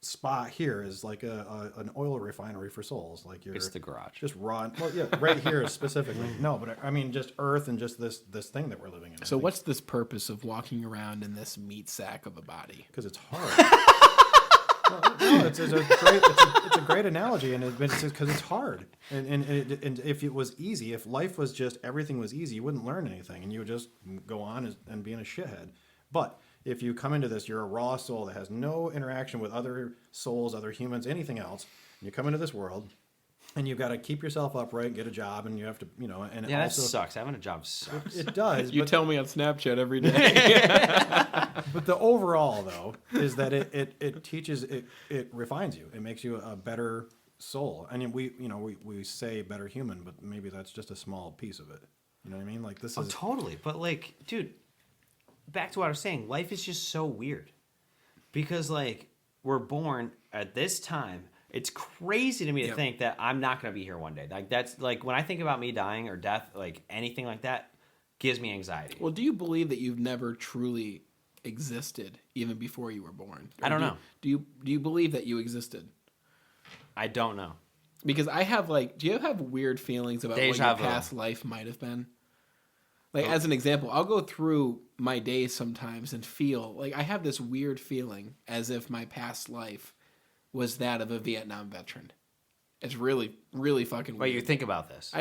spot here is like an oil refinery for souls. Like It's the garage. just raw. Well, yeah, right here specifically. No, but I mean just Earth and just this thing that we're living in. So what's this purpose of walking around in this meat sack of a body? Because it's hard. No, it's a great analogy, and it's because it's hard. And if it was easy, if life was just everything was easy, you wouldn't learn anything, and you would just go on and being a shithead. But if you come into this, you're a raw soul that has no interaction with other souls, other humans, anything else. And you come into this world, and you've got to keep yourself upright, get a job, and you have to, and Yeah, also, that sucks. Having a job sucks. It does. You tell me on Snapchat every day. But the overall, though, is that it teaches, it refines you. It makes you a better soul. And we say better human, but maybe that's just a small piece of it. You know what I mean? Like this Oh, is totally. But like, dude, back to what I was saying. Life is just so weird because like we're born at this time. It's crazy to me to think that I'm not going to be here one day. Like that's like when I think about me dying or death, like anything like that gives me anxiety. Well, do you believe that you've never truly existed even before you were born? I don't know. Do you believe that you existed? I don't know. Because I have do you have weird feelings about Deja what vu. your past life might have been? Like as an example, I'll go through my days sometimes and feel like I have this weird feeling as if my past life was that of a Vietnam veteran. It's really, really fucking weird. But you think about this.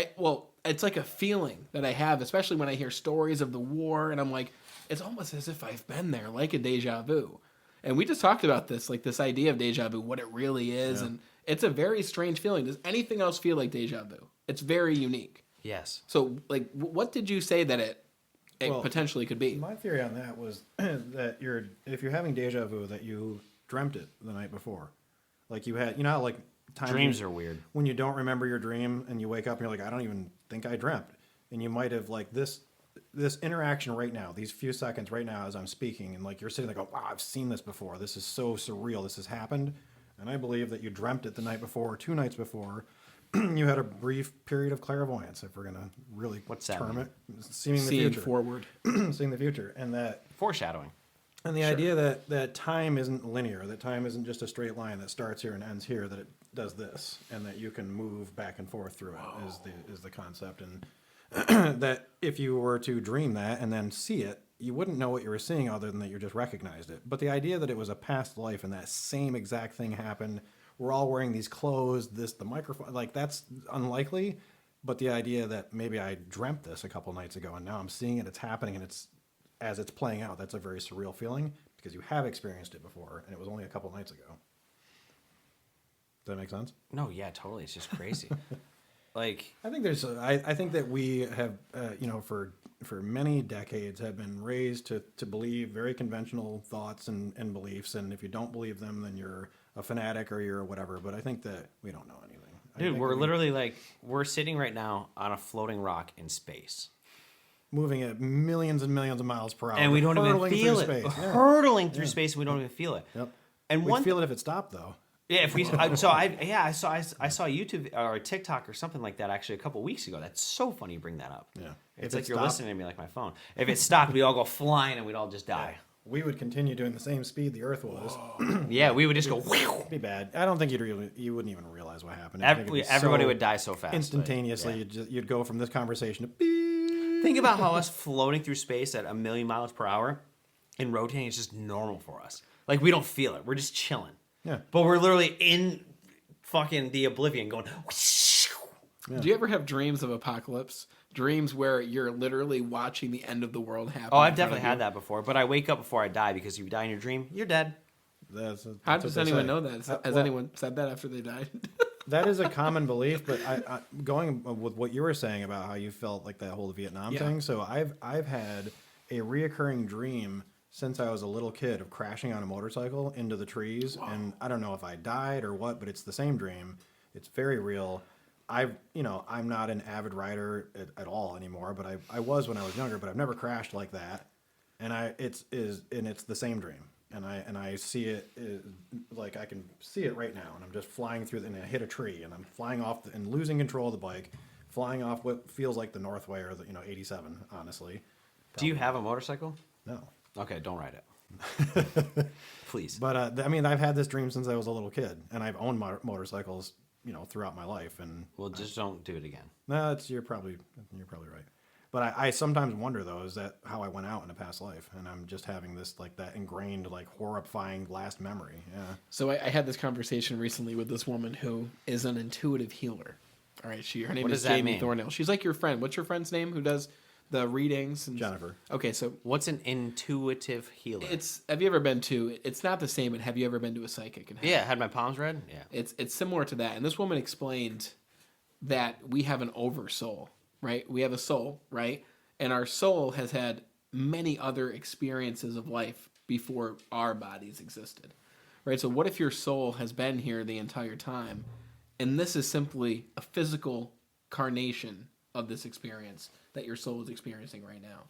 It's like a feeling that I have, especially when I hear stories of the war, and I'm like, it's almost as if I've been there, like a deja vu. And we just talked about this, like this idea of deja vu, what it really is, and it's a very strange feeling. Does anything else feel like deja vu? It's very unique. Yes. So, like, what did you say that it Well, potentially could be? my theory on that was that if you're having deja vu, that you dreamt it the night before. Like you had, how like Dreams are weird. when you don't remember your dream and you wake up and you're like, I don't even think I dreamt. And you might have like this interaction right now, these few seconds right now as I'm speaking, and like you're sitting there going, wow, I've seen this before. This is so surreal. This has happened. And I believe that you dreamt it the night before or 2 nights before. You had a brief period of clairvoyance, if we're going to really What's that term mean? it. Seeing the Seeing future. forward. Seeing the future. And that Foreshadowing. and the idea that time isn't linear, that time isn't just a straight line that starts here and ends here, that it does this, and that you can move back and forth through it is the concept. And that if you were to dream that and then see it, you wouldn't know what you were seeing other than that you just recognized it. But the idea that it was a past life and that same exact thing happened, we're all wearing these clothes, the microphone, like that's unlikely. But the idea that maybe I dreamt this a couple nights ago and now I'm seeing it, it's happening, and as it's playing out, that's a very surreal feeling because you have experienced it before and it was only a couple nights ago. Does that make sense? No, yeah, totally. It's just crazy. Like, I think I think that we have, for many decades have been raised to believe very conventional thoughts and beliefs. And if you don't believe them, then you're a fanatic or you're whatever. But I think that we don't know anything. dude, we're literally like, we're sitting right now on a floating rock in space. Moving at millions and millions of miles per hour. And we don't even hurtling feel through it. space. Yeah. Hurtling through space, and we don't even feel it. Yep. And We'd one feel it if it stopped, though. Yeah, if we I saw YouTube or TikTok or something like that actually a couple weeks ago. That's so funny you bring that up. Yeah. It's If like it you're stopped- listening to me like my phone. If it stopped, we all go flying and we'd all just die. We would continue doing the same speed the Earth was. Yeah, we would just go. It'd be bad. I don't think you wouldn't even realize what happened. I think it'd be Everybody so would die so fast. instantaneously. Yeah. You'd go from this conversation to beep. Think about how us floating through space at 1,000,000 miles per hour and rotating is just normal for us. Like we don't feel it. We're just chilling. Yeah. But we're literally in fucking the oblivion going. Do you ever have dreams of apocalypse? Dreams where you're literally watching the end of the world happen. Oh, I've in front definitely of you? had that before. But I wake up before I die because if you die in your dream, you're dead. How does anyone know that? Has anyone said that after they died? That is a common belief, but I going with what you were saying about how you felt like that whole Vietnam thing. So I've had a reoccurring dream since I was a little kid of crashing on a motorcycle into the trees, and I don't know if I died or what, but it's the same dream. It's very real. I'm not an avid rider at all anymore, but I was when I was younger. But I've never crashed like that, and it's the same dream. and I see it like I can see it right now, and I'm just flying through, and I hit a tree, and I'm flying off and losing control of the bike, flying off what feels like the Northway or the 87. Honestly, Do you have a motorcycle? no. Okay, don't ride it. Please. But I mean, I've had this dream since I was a little kid, and I've owned motorcycles, throughout my life. And Well, just don't do it again. no, you're probably right. But I sometimes wonder though, is that how I went out in a past life, and I'm just having this like that ingrained like horrifying last memory. Yeah. So I had this conversation recently with this woman who is an intuitive healer. All right, her name What is does that Jamie mean? Thornhill. She's like your friend. What's your friend's name who does the readings? And... Jennifer. Okay, so What's an intuitive healer? have you ever been to? It's not the same, but have you ever been to a psychic? Yeah, had my palms read? Yeah. It's similar to that. And this woman explained that we have an oversoul, right? We have a soul, right? And our soul has had many other experiences of life before our bodies existed, right? So what if your soul has been here the entire time, and this is simply a physical carnation of this experience that your soul is experiencing right now?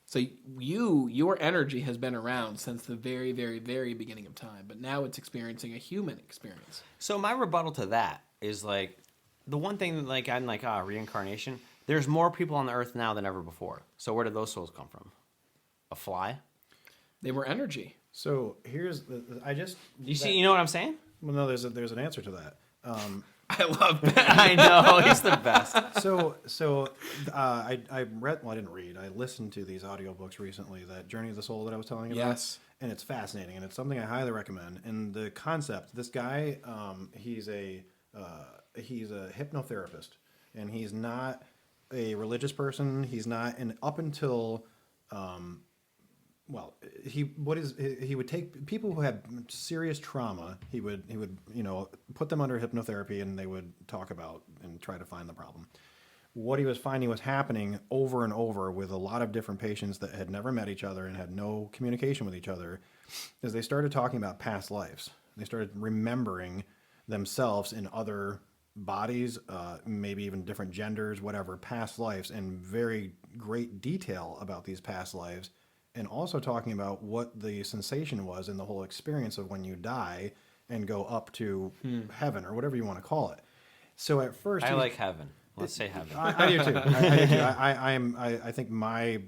So your energy has been around since the very, very, very beginning of time, but now it's experiencing a human experience. So my rebuttal to that is like the one thing that like I'm like reincarnation. There's more people on the earth now than ever before. So where did those souls come from? A fly? They were energy. So here's I just You know what I'm saying? well, no, there's an answer to that. I love that. I know he's the best. I read. Well, I didn't read. I listened to these audiobooks recently. That Journey of the Soul that I was telling you about. Yes. And it's fascinating, and it's something I highly recommend. And the concept, this guy, he's a hypnotherapist, and he's not a religious person. He's not, and up until, he would take people who had serious trauma. He would put them under hypnotherapy, and they would talk about and try to find the problem. What he was finding was happening over and over with a lot of different patients that had never met each other and had no communication with each other, is they started talking about past lives. They started remembering themselves in other bodies, maybe even different genders, whatever, past lives, in very great detail about these past lives, and also talking about what the sensation was in the whole experience of when you die and go up to heaven or whatever you want to call it. So at first, I like heaven. Let's say heaven. I do too. I do too. I think my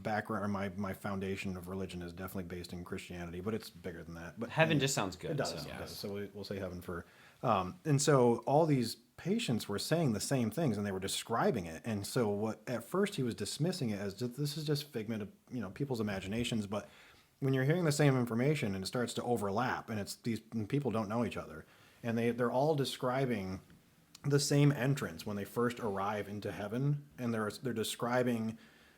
background or my foundation of religion is definitely based in Christianity, but it's bigger than that. But Heaven just sounds good. it does. So. It does. So we'll say heaven for. And so all these patients were saying the same things, and they were describing it. And so what at first he was dismissing it as this is just figment of people's imaginations. But when you're hearing the same information and it starts to overlap, and these people don't know each other, and they're all describing the same entrance when they first arrive into heaven, and they're describing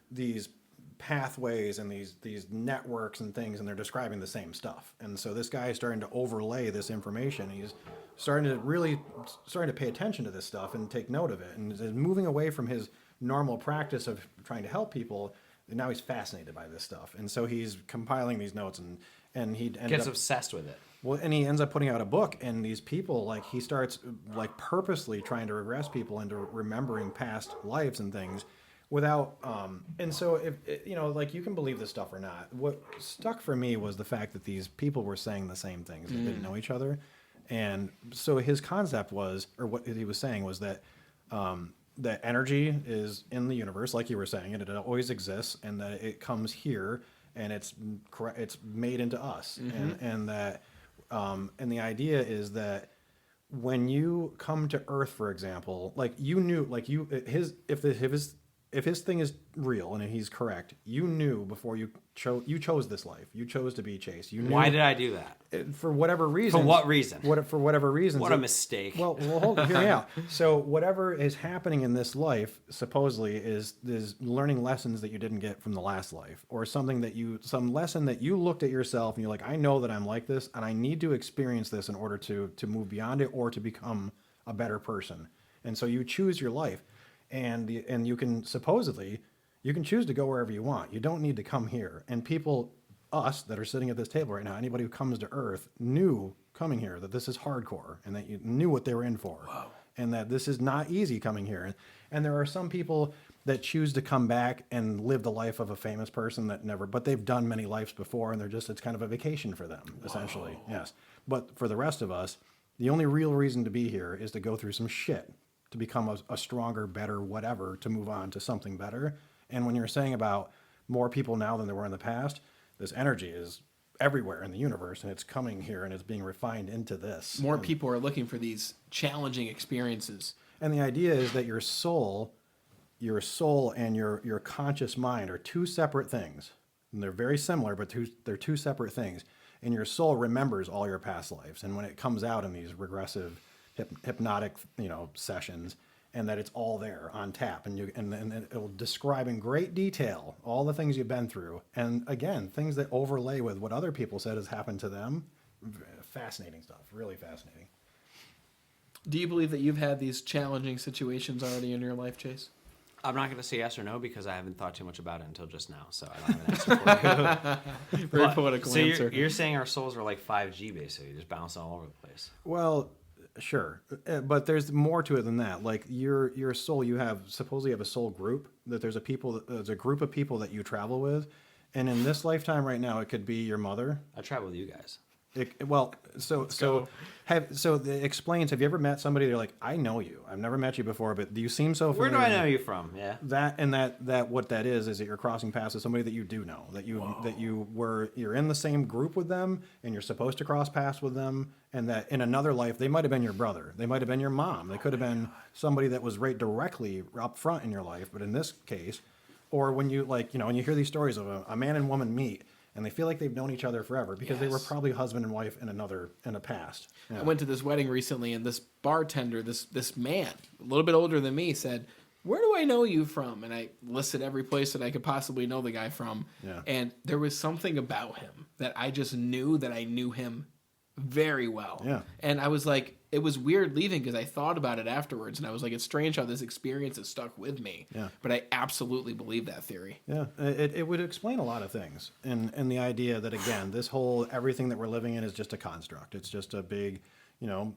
these pathways and these networks and things, and they're describing the same stuff. And so this guy is starting to overlay this information. He's starting to pay attention to this stuff and take note of it, and is moving away from his normal practice of trying to help people. And now he's fascinated by this stuff, and so he's compiling these notes, and he Gets obsessed with it. well, and he ends up putting out a book, and these people, like, he starts, like, purposely trying to regress people into remembering past lives and things without, and so, if like, you can believe this stuff or not. What stuck for me was the fact that these people were saying the same things. They didn't know each other. And so his concept was, or what he was saying was that, that energy is in the universe, like you were saying, and it always exists, and that it comes here, and it's made into us, and that, and the idea is that when you come to Earth, for example, like you knew, like if his thing is real and he's correct, you knew before you chose this life. You chose to be Chase. You knew. Why did I do that? For whatever reason. For what reason? For whatever reason. What a mistake. Well, hold on. Hear me out. So whatever is happening in this life, supposedly, is learning lessons that you didn't get from the last life, or some lesson that you looked at yourself and you're like, I know that I'm like this, and I need to experience this in order to move beyond it or to become a better person. And so you choose your life. And you can choose to go wherever you want. You don't need to come here. And people, us that are sitting at this table right now, anybody who comes to Earth knew coming here that this is hardcore, and that you knew what they were in for. Wow. And that this is not easy coming here. And there are some people that choose to come back and live the life of a famous person that never, but they've done many lives before, and it's kind of a vacation for them, essentially. Yes. But for the rest of us, the only real reason to be here is to go through some shit, to become a stronger, better, whatever, to move on to something better. And when you're saying about more people now than there were in the past, this energy is everywhere in the universe, and it's coming here, and it's being refined into this. More people are looking for these challenging experiences. And the idea is that your soul and your conscious mind are two separate things. And they're very similar, but they're two separate things. And your soul remembers all your past lives. And when it comes out in these regressive hypnotic, sessions, and that it's all there on tap, and it will describe in great detail all the things you've been through. And again, things that overlay with what other people said has happened to them. Fascinating stuff, really fascinating. Do you believe that you've had these challenging situations already in your life, Chase? I'm not going to say yes or no because I haven't thought too much about it until just now, so I don't have an answer for you. Very political so answer. you're saying our souls are like 5G, basically, just bouncing all over the place. Well, sure, but there's more to it than that. Like your soul, supposedly you have a soul group. That there's a group of people that you travel with, and in this lifetime right now, it could be your mother. I travel with you guys. It explains. Have you ever met somebody? They're like, I know you. I've never met you before, but you seem so Where familiar. do I know you from? Yeah. That what that is that you're crossing paths with somebody that you do know. You're in the same group with them, and you're supposed to cross paths with them, and that in another life they might have been your brother, they might have been your mom, they could have been somebody that was right directly up front in your life. But in this case, or when you when you hear these stories of a man and woman meet. And they feel like they've known each other forever because they were probably husband and wife in a past. Yeah. I went to this wedding recently, and this bartender, this man, a little bit older than me, said, "Where do I know you from?" And I listed every place that I could possibly know the guy from. Yeah. And there was something about him that I just knew that I knew him very well. Yeah. And I was like, it was weird leaving because I thought about it afterwards, and I was like, it's strange how this experience has stuck with me. Yeah. But I absolutely believe that theory. Yeah, it would explain a lot of things, and the idea that again, everything that we're living in is just a construct. It's just a big,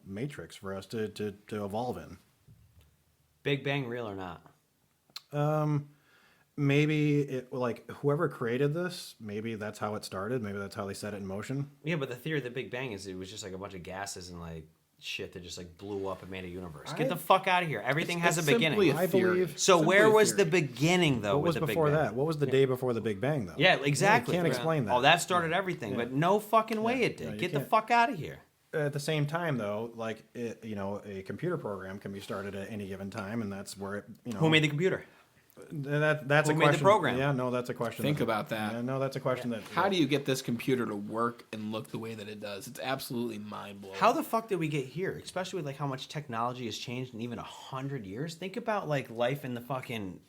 matrix for us to evolve in. Big Bang real or not? Maybe whoever created this, maybe that's how it started. Maybe that's how they set it in motion. Yeah, but the theory of the Big Bang is it was just like a bunch of gases and like shit that just like blew up and made a universe. Get the fuck out of here. Everything has a beginning. I believe. So Simply where a was the theory. beginning though? What was with the before Big Bang? that? What was the day before the Big Bang though? Yeah, exactly. You can't explain that. Oh, that started everything, but no fucking way it did. No, you Get the can't. fuck out of here. At the same time, though, a computer program can be started at any given time, and that's where it. Who made the computer? That's Who a made the question. program? Yeah, no, that's a question. Think about that. Yeah, no, that's a question that. How do you get this computer to work and look the way that it does? It's absolutely mind-blowing. How the fuck did we get here? Especially with like how much technology has changed in even 100 years. Think about like life in the fucking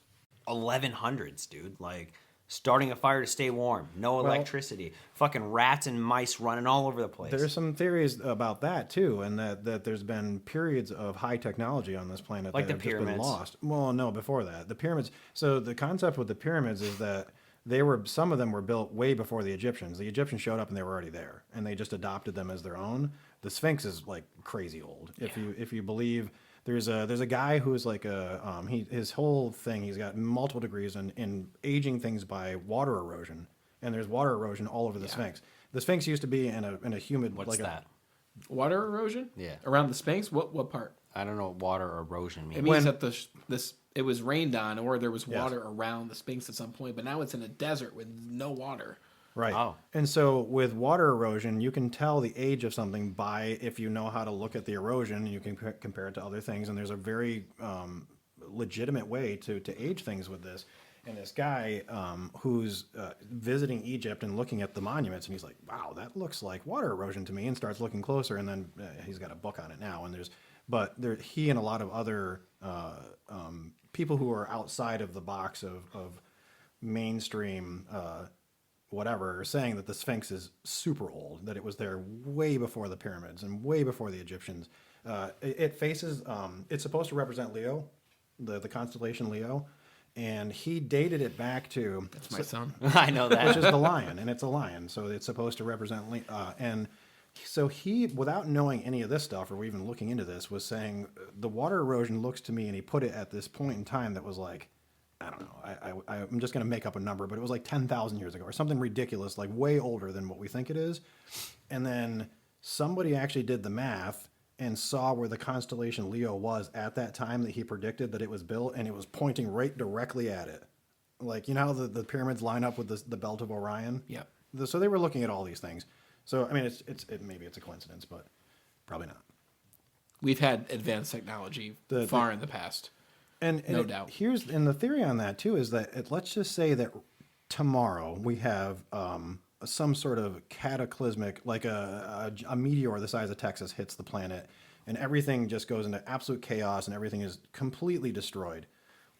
1100s, dude. Like starting a fire to stay warm, no electricity, fucking rats and mice running all over the place. There's some theories about that too, and that there's been periods of high technology on this planet Like that the have just been pyramids. lost. Well, no, before that, the pyramids. So the concept with the pyramids is that some of them were built way before the Egyptians. The Egyptians showed up and they were already there, and they just adopted them as their own. The Sphinx is like crazy old. If you believe. There's a guy who's like his whole thing, he's got multiple degrees in aging things by water erosion, and there's water erosion all over the Sphinx. The Sphinx used to be in a humid. What's that? Water erosion? Yeah. Around the Sphinx? What part? I don't know what water erosion means. It means that it was rained on, or there was water around the Sphinx at some point, but now it's in a desert with no water. Right. Oh. And so with water erosion, you can tell the age of something by if you know how to look at the erosion, you can compare it to other things. And there's a very legitimate way to age things with this. And this guy who's visiting Egypt and looking at the monuments, and he's like, wow, that looks like water erosion to me, and starts looking closer. And then he's got a book on it now. And he and a lot of other people who are outside of the box of mainstream whatever, are saying that the Sphinx is super old, that it was there way before the pyramids and way before the Egyptians. It faces, it's supposed to represent Leo, the constellation Leo, and he dated it back to... That's my son. I know that. Which is the lion, and it's a lion, so it's supposed to represent... and so he, without knowing any of this stuff or even looking into this, was saying, the water erosion looks to me, and he put it at this point in time that was like I don't know. I'm just going to make up a number, but it was like 10,000 years ago or something ridiculous, like way older than what we think it is. And then somebody actually did the math and saw where the constellation Leo was at that time that he predicted that it was built, and it was pointing right directly at it. Like, you know how the pyramids line up with the belt of Orion? Yeah. So they were looking at all these things. So, I mean, maybe it's a coincidence, but probably not. We've had advanced technology far in the past. No doubt. And the theory on that too is that let's just say that tomorrow we have some sort of cataclysmic, like a meteor the size of Texas hits the planet, and everything just goes into absolute chaos, and everything is completely destroyed.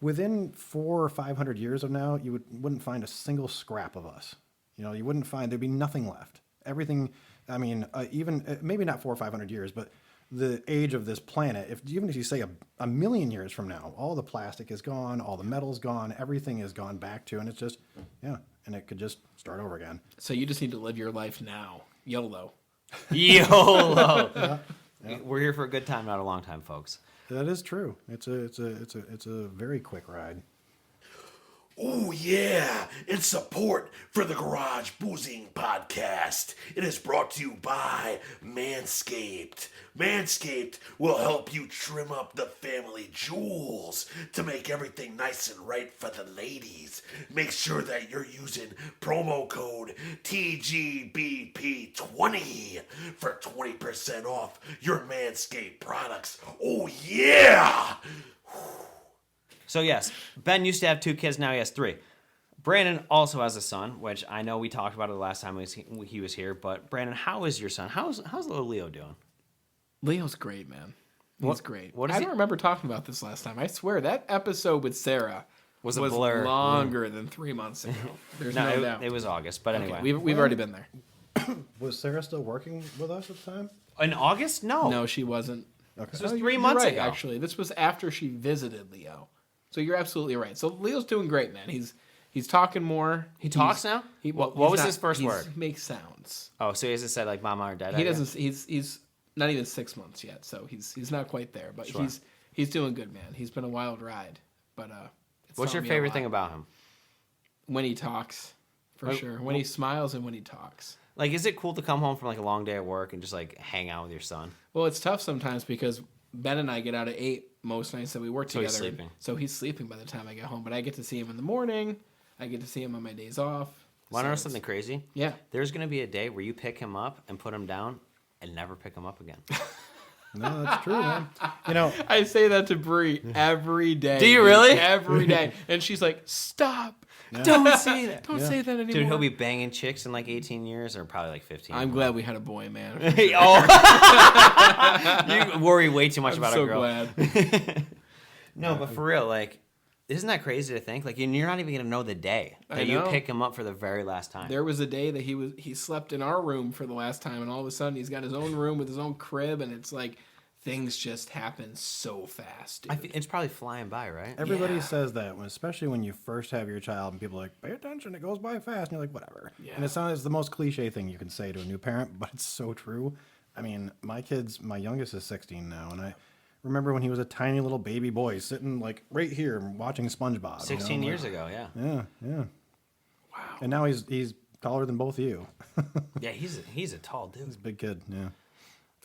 Within 400 or 500 years of now, you wouldn't find a single scrap of us. You know, you wouldn't find, there'd be nothing left. Everything. I mean, even maybe not 400 or 500 years, but the age of this planet, even if you say a million years from now, all the plastic is gone, all the metal's gone, everything is gone back to, and it's just, and it could just start over again. So you just need to live your life now. YOLO. YOLO. Yeah. We're here for a good time, not a long time, folks. That is true. It's a very quick ride. Oh, yeah, in support for the Garage Boozing Podcast. It is brought to you by Manscaped. Manscaped will help you trim up the family jewels to make everything nice and right for the ladies. Make sure that you're using promo code TGBP20 for 20% off your Manscaped products. Oh, yeah! So yes, Ben used to have 2 kids, now he has 3. Brandon also has a son, which I know we talked about it the last time he was here. But Brandon, how is your son? How's little Leo doing? Leo's great, man. He's great. I don't remember talking about this last time. I swear that episode with Sarah was a blur. Longer than 3 months ago. There's no doubt. It was August, but anyway. Okay, we've already been there. Was Sarah still working with us at the time? In August? No. No, she wasn't. Okay. This was Oh, 3 you're months right, ago. Actually, this was after she visited Leo. So you're absolutely right. So Leo's doing great, man. He's talking more. He talks now? What was his first word? He makes sounds. Oh, so he hasn't said like mama or dada? He doesn't. He's not even 6 months yet, so he's not quite there. But Sure. he's doing good, man. He's been a wild ride. But What's your favorite thing about him? When he talks, for sure. When he smiles and when he talks. Like, is it cool to come home from like a long day at work and just like hang out with your son? Well, it's tough sometimes because Ben and I get out at 8 most nights that we work together. He's sleeping. So he's sleeping by the time I get home. But I get to see him in the morning. I get to see him on my days off. Want to know something crazy? Yeah. There's going to be a day where you pick him up and put him down and never pick him up again. No, that's true, man. You know, I say that to Bree every day. Do you really? Every day. And she's like, stop. Don't say that. Don't say that anymore. Dude, he'll be banging chicks in like 18 years or probably like 15. I'm glad we had a boy, man. You worry way too much about so a girl. glad. No, but for real, like, isn't that crazy to think? Like, you're not even going to know the day that you know. pick him up for the very last time. There was a day that he slept in our room for the last time, and all of a sudden he's got his own room with his own crib, and it's like things just happen so fast. Dude. It's probably flying by, right? everybody says that, especially when you first have your child, and people are like, pay attention, it goes by fast. And you're like, whatever. Yeah. And it's the most cliche thing you can say to a new parent, but it's so true. I mean, my youngest is 16 now, and I remember when he was a tiny little baby boy sitting like right here watching SpongeBob. 16 years ago, yeah. Yeah. Wow. And now he's taller than both of you. Yeah, he's a tall dude. He's a big kid, yeah.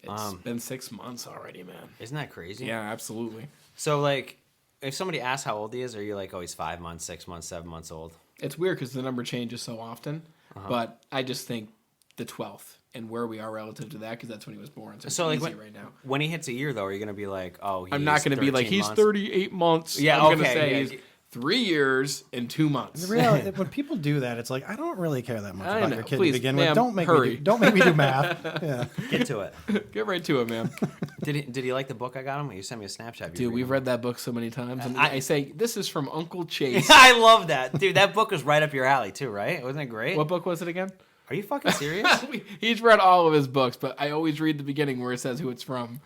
It's been 6 months already, man. Isn't that crazy? Yeah, absolutely. So, like, if somebody asks how old he is, are you like, oh, he's 5 months, 6 months, 7 months old? It's weird because the number changes so often, but I just think the 12th and where we are relative to that because that's when he was born. So it's like easy right now. when he hits a year, though, are you going to be like, oh, he's I'm not going to be like, 13 he's months? 38 months. Yeah, I'm going to okay, say yeah. he's 3 years and 2 months. The reality, when people do that, it's like, I don't really care that much I about know. your kid Please, to begin ma'am, with. Don't make me do math. Yeah. Get to it. Get right to it, man. Did he like the book I got him? You sent me a Snapchat. Dude, we've read that book so many times. And I say, this is from Uncle Chase. I love that. Dude, that book was right up your alley, too, right? Wasn't it great? What book was it again? Are you fucking serious? He's read all of his books, but I always read the beginning where it says who it's from.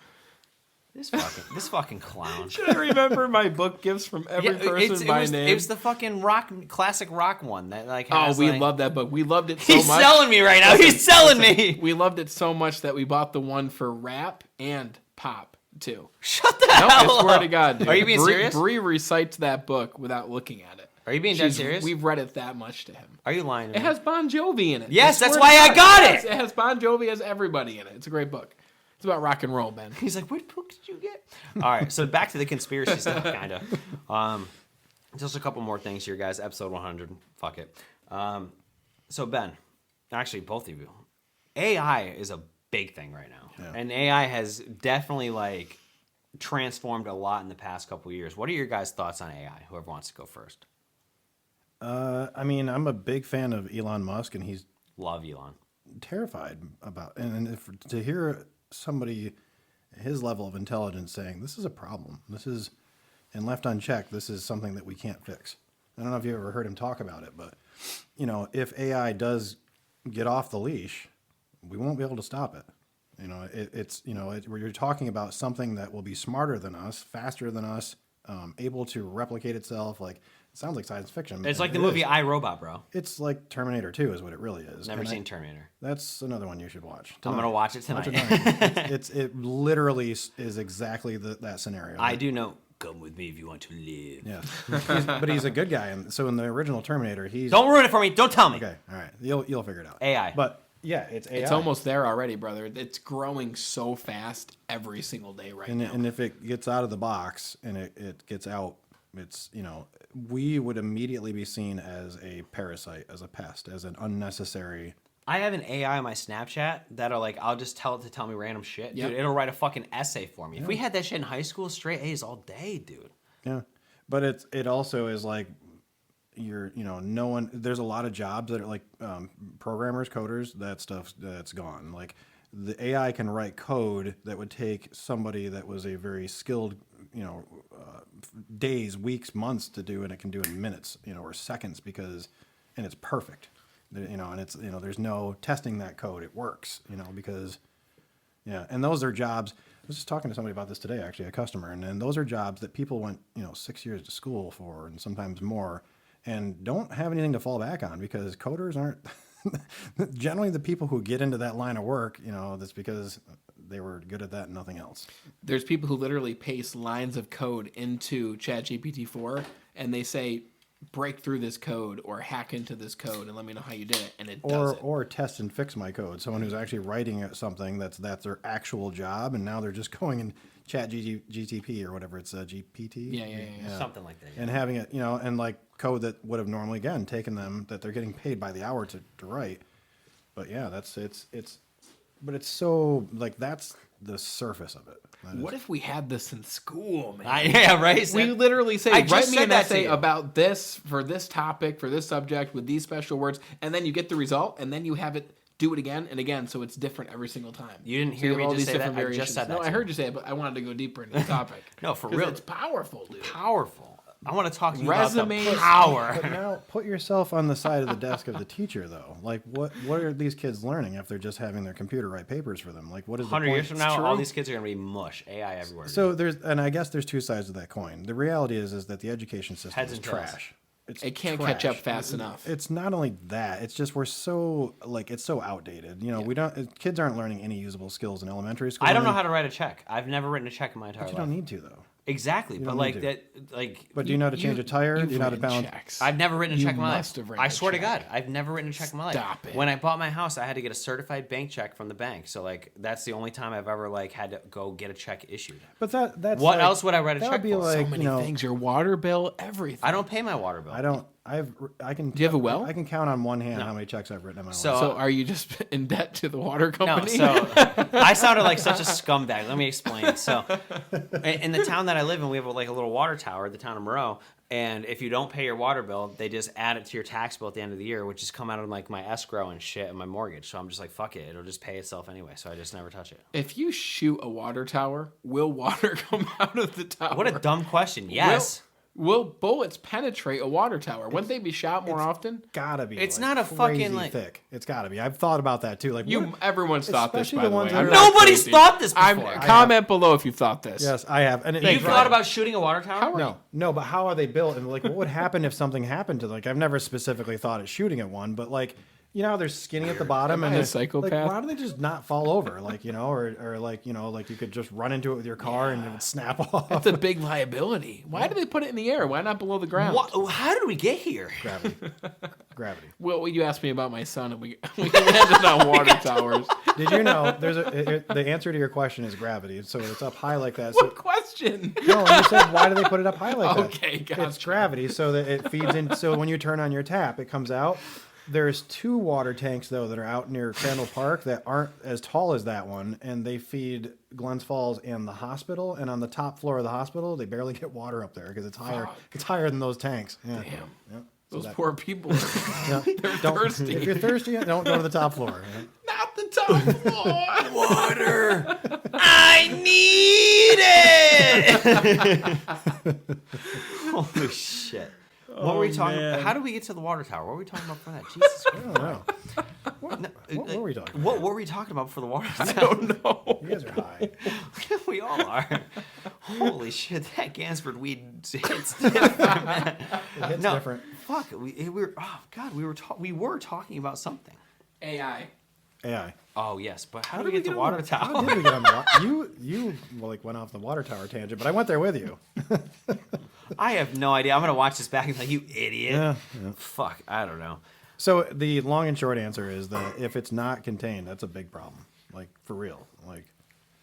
This fucking clown. Should I remember my book gifts from every person by name? It was the fucking classic rock one that like. Oh, Has, we like, love that book. We loved it so He's much. selling me right now. He's selling me. We loved it so much that we bought the one for rap and pop. too. Shut the No, hell I swear up. to God, dude. Are you being serious? Bree recites that book without looking at it. Are you being dead serious? We've read it that much to him. Are you lying to It me? has Bon Jovi in it. Yes, I that's swear why to I God. got it. Yes, it has Bon Jovi, has everybody in it. It's a great book. It's about rock and roll, Ben. He's like, what book did you get? All right, so back to the conspiracy stuff, kind of. Just a couple more things here, guys. Episode 100. Fuck it. So, Ben, actually, both of you, AI is a big thing right now. Yeah. And AI has definitely, like, transformed a lot in the past couple of years. What are your guys' thoughts on AI? Whoever wants to go first. I mean, I'm a big fan of Elon Musk, and he's Love Elon. terrified about, and if, to hear somebody his level of intelligence saying this is a problem, this is, and left unchecked, this is something that we can't fix. I don't know if you ever heard him talk about it, but you know, if AI does get off the leash, we won't be able to stop it. You know, it's you know, where you're talking about something that will be smarter than us, faster than us, able to replicate itself. Like, it sounds like science fiction. It's like and the it movie is. I, Robot, bro. It's like Terminator 2 is what it really is. Never And seen Terminator. That's another one you should watch. I'm going to watch it tonight. It literally is exactly that scenario. I do know. Come with me if you want to live. Yeah, but he's a good guy, and so in the original Terminator, he's Don't ruin it for me. Don't tell me. okay. All right, you'll figure it out. AI. But yeah, it's AI. It's almost there already, brother. It's growing so fast every single day right now. and if it gets out of the box and it gets out, it's, you know, we would immediately be seen as a parasite, as a pest, as an unnecessary. I have an AI on my Snapchat that are like, I'll just tell it to tell me random shit. Yep. Dude, it'll write a fucking essay for me. If we had that shit in high school, straight A's all day, dude. Yeah, but it also is like, no one. There's a lot of jobs that are like programmers, coders. That stuff that's gone. Like, the AI can write code that would take somebody that was a very skilled, days, weeks, months to do, and it can do in minutes, or seconds, and it's perfect. And it's, there's no testing that code. It works, because, yeah. And those are jobs. I was just talking to somebody about this today, actually, a customer, and those are jobs that people went, 6 years to school for, and sometimes more, and don't have anything to fall back on, because coders aren't generally the people who get into that line of work. That's because they were good at that and nothing else. There's people who literally paste lines of code into ChatGPT 4, and they say, break through this code or hack into this code and let me know how you did it, and it does it. Or test and fix my code. Someone who's actually writing something that's their actual job, and now they're just going in GTP or whatever it's GPT. Yeah. Something like that. Yeah. And having it, and like code that would have normally again taken them, that they're getting paid by the hour to write. But yeah, but it's so, like, that's the surface of it. What if we had this in school, man? Yeah, right? We literally say, I just write me said an that to essay you. about this, for this topic, for this subject, with these special words, and then you get the result, and then you have it do it again and again, so it's different every single time. You didn't So hear have me all just these say that? different I just variations. said that No, to I you. heard you say it, but I wanted to go deeper into the topic. No, for 'Cause real. it's powerful, dude. Powerful. I want to talk to you Resumes. about the power. But now put yourself on the side of the desk of the teacher, though. Like, what are these kids learning if they're just having their computer write papers for them? Like, what is the 100 point? years from now, true. all these kids are going to be mush. AI everywhere. So I guess there's two sides of that coin. The reality is that the education system Heads is and tails. trash. It can't catch up fast enough. It's not only that; it's just we're so, like, it's so outdated. We don't. Kids aren't learning any usable skills in elementary school. I don't know how to write a check. I've never written a check in my entire But life. you don't need to, though. Exactly, but don't like need to. that, like. But do you know how to change a tire? Do you know how to balance? Checks. I've never written a You check in my must life. have written I a swear to check. God, I've never written a check in my life. Stop it. When I bought my house, I had to get a certified bank check from the bank. So like, that's the only time I've ever like had to go get a check issued. But that's What like, else would I write a that check would be for? like, So many things. Your water bill, everything. I don't pay my water bill. I don't. I can. Do you have a well? I can count on one hand how many checks I've written in my So- life. So are you just in debt to the water No, company? so I sounded like such a scumbag. Let me explain. So, in the town that I live in, we have like a little water tower, the town of Moreau. And if you don't pay your water bill, they just add it to your tax bill at the end of the year, which is come out of like my escrow and shit and my mortgage. So I'm just like, fuck it, it'll just pay itself anyway. So I just never touch it. If you shoot a water tower, will water come out of the tower? What a dumb question. Yes. Will bullets penetrate a water tower? Wouldn't they be shot more often? Gotta be. It's like, not a crazy fucking, like- thick. It's gotta be. I've thought about that too. Like, what- Everyone's thought this, especially by the the ones way. that I'm are- not Nobody's crazy. thought this before. Comment below if you've thought this. Yes, I have. And You've thought about shooting a water tower? No, but how are they built? And like, what would happen if something happened to? Like, I've never specifically thought of shooting at one, but like, you know, they're skinny at the bottom, Am and I a they're- psychopath? Like, why do they just not fall over? Like, you know, or like, you know, like you could just run into it with your car and it would snap off. That's a big liability. Why do they put it in the air? Why not below the ground? What? How did we get here? Gravity. Well, you asked me about my son, and we landed on water towers. Did you know the answer to your question is gravity? So it's up high like that. So, What question? no, you said why do they put it up high like that? Okay, gotcha. It's gravity, so that it feeds in. So when you turn on your tap, it comes out. There's 2 water tanks though that are out near Crandall Park that aren't as tall as that one, and they feed Glens Falls and the hospital. And on the top floor of the hospital, they barely get water up there because it's higher. Fuck. It's higher than those tanks. Yeah. Damn. Yeah. Those poor people. Yeah. They're thirsty. If you're thirsty, don't go to the top floor. Yeah. Not the top floor. Water. I need it. Holy shit. What were we talking about? How did we get to the water tower? What were we talking about for that? Jesus I don't know. What were we talking about? What were we talking about for the water tower? I don't know. You guys are high. We all are. Holy shit, that Gansford weed hits different, man. It hits No, different. fuck. We were. Oh God, we were talking about something. AI. AI. Oh yes, but how did we get to water How tower? did we get on the water? You well, like went off the water tower tangent, but I went there with you. I have no idea. I'm gonna watch this back and be like, you idiot. Yeah. Fuck. I don't know. So the long and short answer is that if it's not contained, that's a big problem. Like for real. Like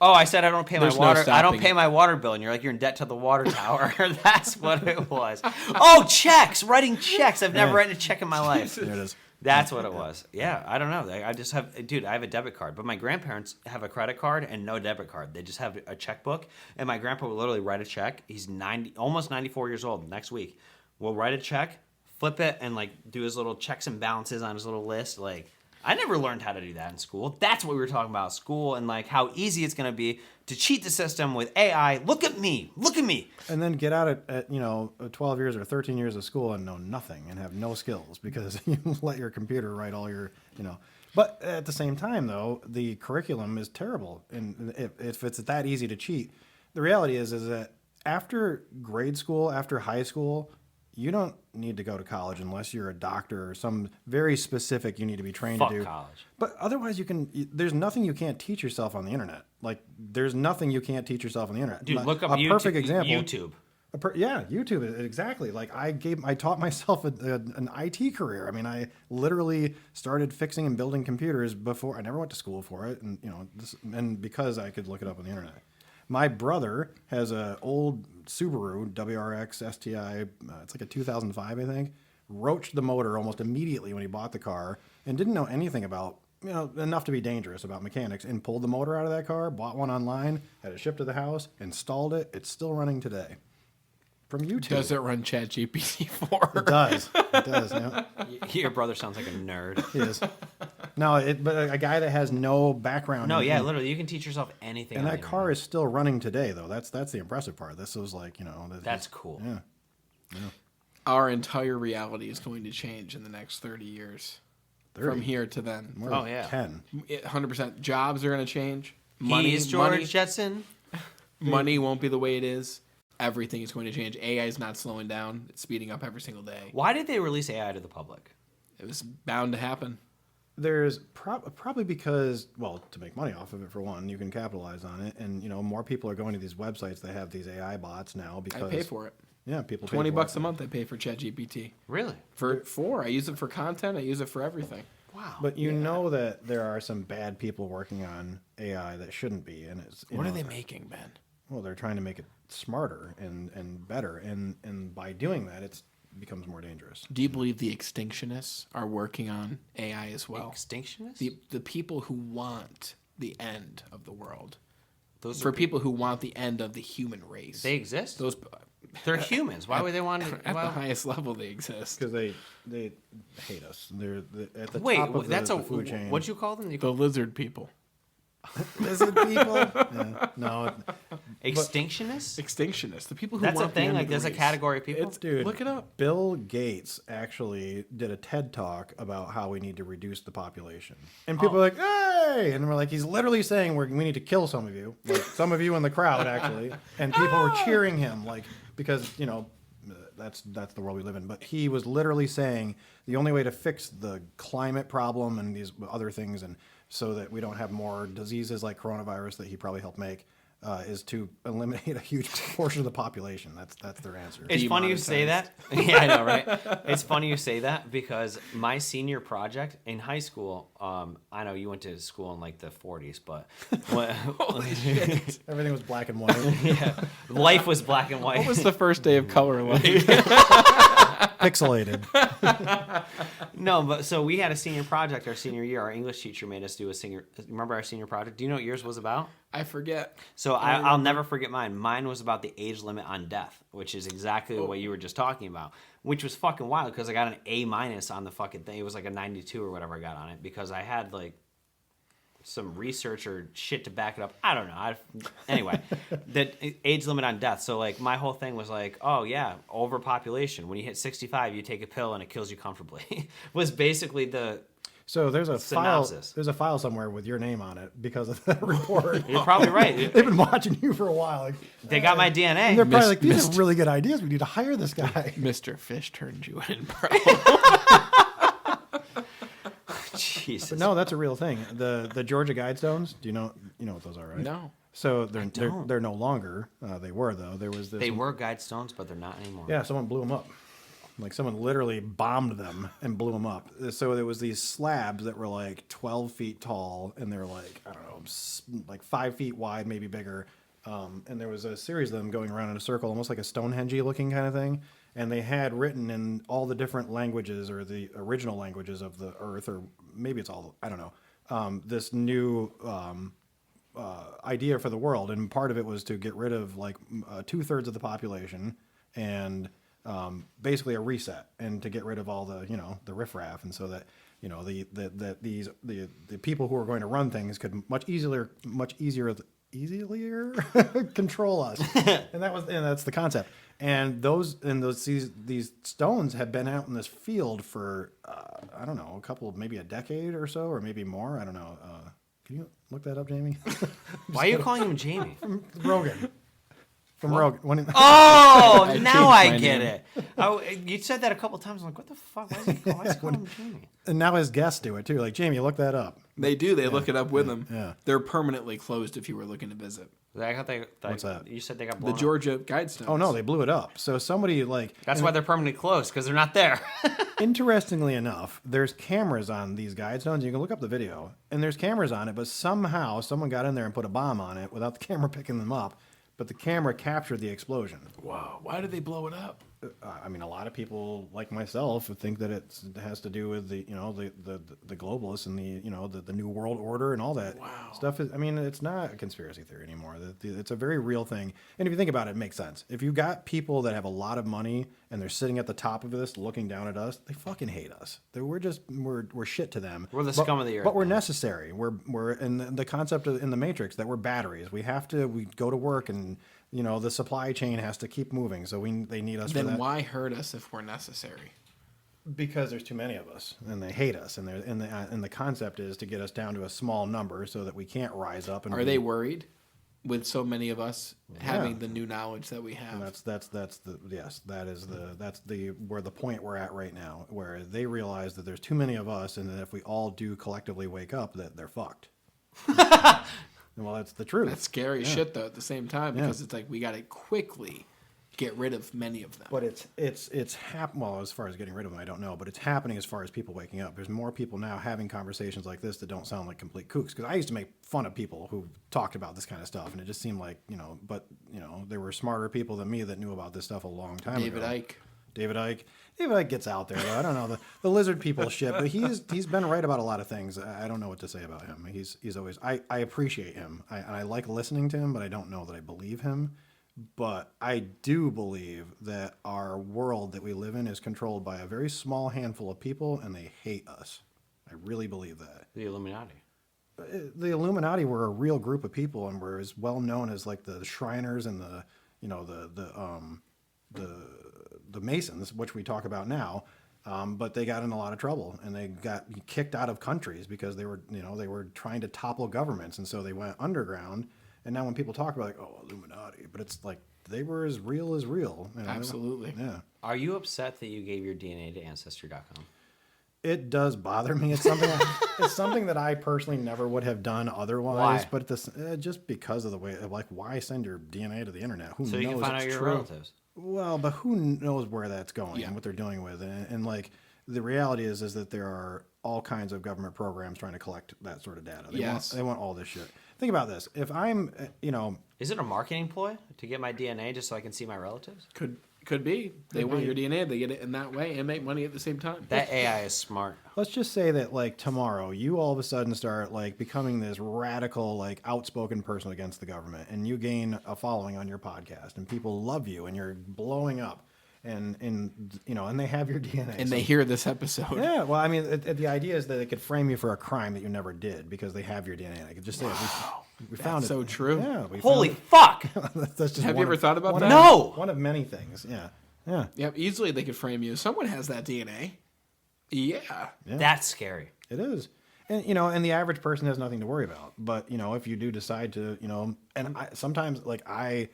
Oh, I said I don't pay my There's no water. I don't stopping pay it. my water bill, and you're like, you're in debt to the water tower. That's what it was. Oh, checks, writing checks. I've never written a check in my life. there it is. That's what it was. Yeah, I don't know. I just have, dude, I have a debit card, but my grandparents have a credit card and no debit card. They just have a checkbook, and my grandpa will literally write a check. He's almost 94 years old. Next week, we'll write a check, flip it, and like do his little checks and balances on his little list. Like, I never learned how to do that in school. That's what we were talking about, school, and like how easy it's gonna be to cheat the system with AI. Look at me. Look at me. And then get out at 12 years or 13 years of school and know nothing and have no skills because you let your computer write all your, But at the same time, though, the curriculum is terrible. And if it's that easy to cheat, the reality is that after grade school, after high school, you don't need to go to college unless you're a doctor or some very specific you need to be trained Fuck to do. college. But otherwise, there's nothing you can't teach yourself on the internet. Like, there's nothing you can't teach yourself on the internet. Dude, look up a perfect example. YouTube. YouTube, exactly. Like I taught myself an IT career. I mean, I literally started fixing and building computers before. I never went to school for it, and because I could look it up on the internet. My brother has an old Subaru WRX STI. It's like a 2005, I think. Roached the motor almost immediately when he bought the car, and didn't know anything about enough to be dangerous about mechanics. And pulled the motor out of that car, bought one online, had it shipped to the house, installed it. It's still running today. From YouTube. Does it run ChatGPT 4? It does. It does. Yeah, Your brother sounds like a nerd. he is. No, but a guy that has no background. No, in- yeah, literally, you can teach yourself anything. And on that the car internet. is still running today, though. That's the impressive part. This was like, That's cool. Yeah. Our entire reality is going to change in the next 30 years. 30. From here to then. More Oh, like yeah. 10. 100%. Jobs are going to change. He's George Jetson. Money won't be the way it is. Everything is going to change. AI is not slowing down. It's speeding up every single day. Why did they release AI to the public? It was bound to happen. There's probably because, well, to make money off of it, for one, you can capitalize on it. And, more people are going to these websites that have these AI bots now because... I pay for it. Yeah, people pay $20 for a month I pay for ChatGPT. Really? I use it for content. I use it for everything. Wow. But you know that there are some bad people working on AI that shouldn't be. And it's What are they making, Ben? Well, they're trying to make it smarter and better, and by doing that, it becomes more dangerous. Do you believe the extinctionists are working on AI as well? Extinctionists? The people who want the end of the world. Those For are people who want the end of the human race. They exist? Those They're humans. Why would they want to... at the Well, highest level they exist. Because they hate us. They're at the wait, top of that's the a... food chain. What'd you call them? The lizard people. Lizard people? Yeah, no, Extinctionists? Extinctionists. The people who That's a want the thing? end Like, of the there's a race. category of people? It's, dude. look it up. Bill Gates actually did a TED talk about how we need to reduce the population, and people are like, "Hey!" And we're like, "He's literally saying we need to kill some of you, like some of you in the crowd, actually." And people were cheering him, like because that's the world we live in. But he was literally saying the only way to fix the climate problem and these other things, and so that we don't have more diseases like coronavirus that he probably helped make, is to eliminate a huge portion of the population. That's their answer. It's funny you say that. Yeah, I know, right? It's funny you say that because my senior project in high school, I know you went to school in like the 40s, but Holy shit. Everything was black and white. yeah, life was black and white. What was the first day of color like? Pixelated. No, but so we had a senior project our senior year. Our English teacher made us do a senior. Remember our senior project? Do you know what yours was about? I forget. So I'll never forget mine. Mine was about the age limit on death, which is exactly what you were just talking about, which was fucking wild because I got an A- on the fucking thing. It was like a 92 or whatever I got on it because I had like some research or shit to back it up. I don't know. Anyway, the age limit on death. So like my whole thing was like, oh yeah, overpopulation. When you hit 65, you take a pill and it kills you comfortably. Was basically the So there's a synopsis. file. There's a file somewhere with your name on it because of that report. You're probably right. They've been watching you for a while. Like, They got my DNA. and they're probably like, these missed. are really good ideas. We need to hire this guy. Mr. Fish turned you in, bro. Jesus. But no, that's a real thing. The Georgia Guidestones. Do you know what those are, right? No. So they're no longer. They were though. There was this. They were guide stones, but they're not anymore. Yeah, someone blew them up. Like someone literally bombed them and blew them up. So there was these slabs that were like 12 feet tall, and they were like, I don't know, like 5 feet wide, maybe bigger. And there was a series of them going around in a circle, almost like a Stonehenge looking kind of thing. And they had written in all the different languages or the original languages of the earth, or maybe it's all, I don't know, this new idea for the world. And part of it was to get rid of like 2/3 of the population and basically a reset, and to get rid of all the the riffraff, and so that the people who are going to run things could much easier control us. and that's the concept. And these stones have been out in this field for I don't know, maybe a decade or so, or maybe more. I don't know. Can you look that up, Jamie? Why are you calling him Jamie? Rogan. From Rogan. Oh, I now changed I my get name. it. You said that a couple times. I'm like, what the fuck? Why is he calling him Jamie? And now his guests do it too. Like, Jamie, look that up. They do. They look it up with them. yeah. They're permanently closed if you were looking to visit. What's that? You said they got The blown up. Georgia Guidestones. Oh no, they blew it up. So somebody That's why they're permanently closed, because they're not there. interestingly enough, there's cameras on these Guidestones. You can look up the video, and there's cameras on it. But somehow someone got in there and put a bomb on it without the camera picking them up. But the camera captured the explosion. Wow. Why did they blow it up? I mean, a lot of people like myself think that it has to do with the globalists and the new world order and all that stuff. I mean, it's not a conspiracy theory anymore. It's a very real thing. And if you think about it, it makes sense. If you got people that have a lot of money and they're sitting at the top of this, looking down at us, they fucking hate us. We're shit to them. We're the scum of the earth. But we're necessary. We're in the concept in the Matrix that we're batteries. We go to work, and the supply chain has to keep moving. So they need us. Then for that. why hurt us if we're necessary? Because there's too many of us, and they hate us, and the concept is to get us down to a small number so that we can't rise up. And Are they worried with so many of us having the new knowledge that we have? And that's where the point we're at right now, where they realize that there's too many of us, and that if we all do collectively wake up, that they're fucked. Well, that's the truth. That's scary shit though. At the same time, because it's like we got to quickly get rid of many of them. But it's well, as far as getting rid of them, I don't know. But it's happening as far as people waking up. There's more people now having conversations like this that don't sound like complete kooks. Because I used to make fun of people who talked about this kind of stuff, and it just seemed like there were smarter people than me that knew about this stuff a long time ago. David Icke gets out there, though. I don't know the lizard people shit, but he's been right about a lot of things. I don't know what to say about him. He's always I appreciate him. I like listening to him, but I don't know that I believe him. But I do believe that our world that we live in is controlled by a very small handful of people, and they hate us. I really believe that. The Illuminati. The Illuminati were a real group of people, and were as well known as like the Shriners and the Masons, which we talk about now. But they got in a lot of trouble, and they got kicked out of countries because they were trying to topple governments, and so they went underground. And now when people talk about Illuminati, but it's like they were as real as real. You know, Absolutely. Yeah. Are you upset that you gave your DNA to Ancestry.com? It does bother me. It's something. It's something that I personally never would have done otherwise. Why? But this, just because of the way, like, why send your DNA to the internet? Who So knows? you can find out it's your true? relatives. Well, but who knows where that's going Yeah. and what they're doing with it? And like, the reality is that there are all kinds of government programs trying to collect that sort of data. They want all this shit. Think about this. If I'm, Is it a marketing ploy to get my DNA just so I can see my relatives? Could be. They want your DNA. They get it in that way and make money at the same time. That AI is smart. let's just say that like tomorrow, you all of a sudden start like becoming this radical, like outspoken person against the government, and you gain a following on your podcast, and people love you, and you're blowing up. And they have your DNA. And they hear this episode. Yeah, well, I mean, the idea is that they could frame you for a crime that you never did because they have your DNA. I could just say, we found it. So true. Yeah, we Holy found fuck! it. That's just Have one you ever of- thought about one that? of- No! One of many things. Yeah. Yep, easily they could frame you. Someone has that DNA. Yeah. That's scary. It is. And the average person has nothing to worry about. But, if you do decide to, and sometimes like I'm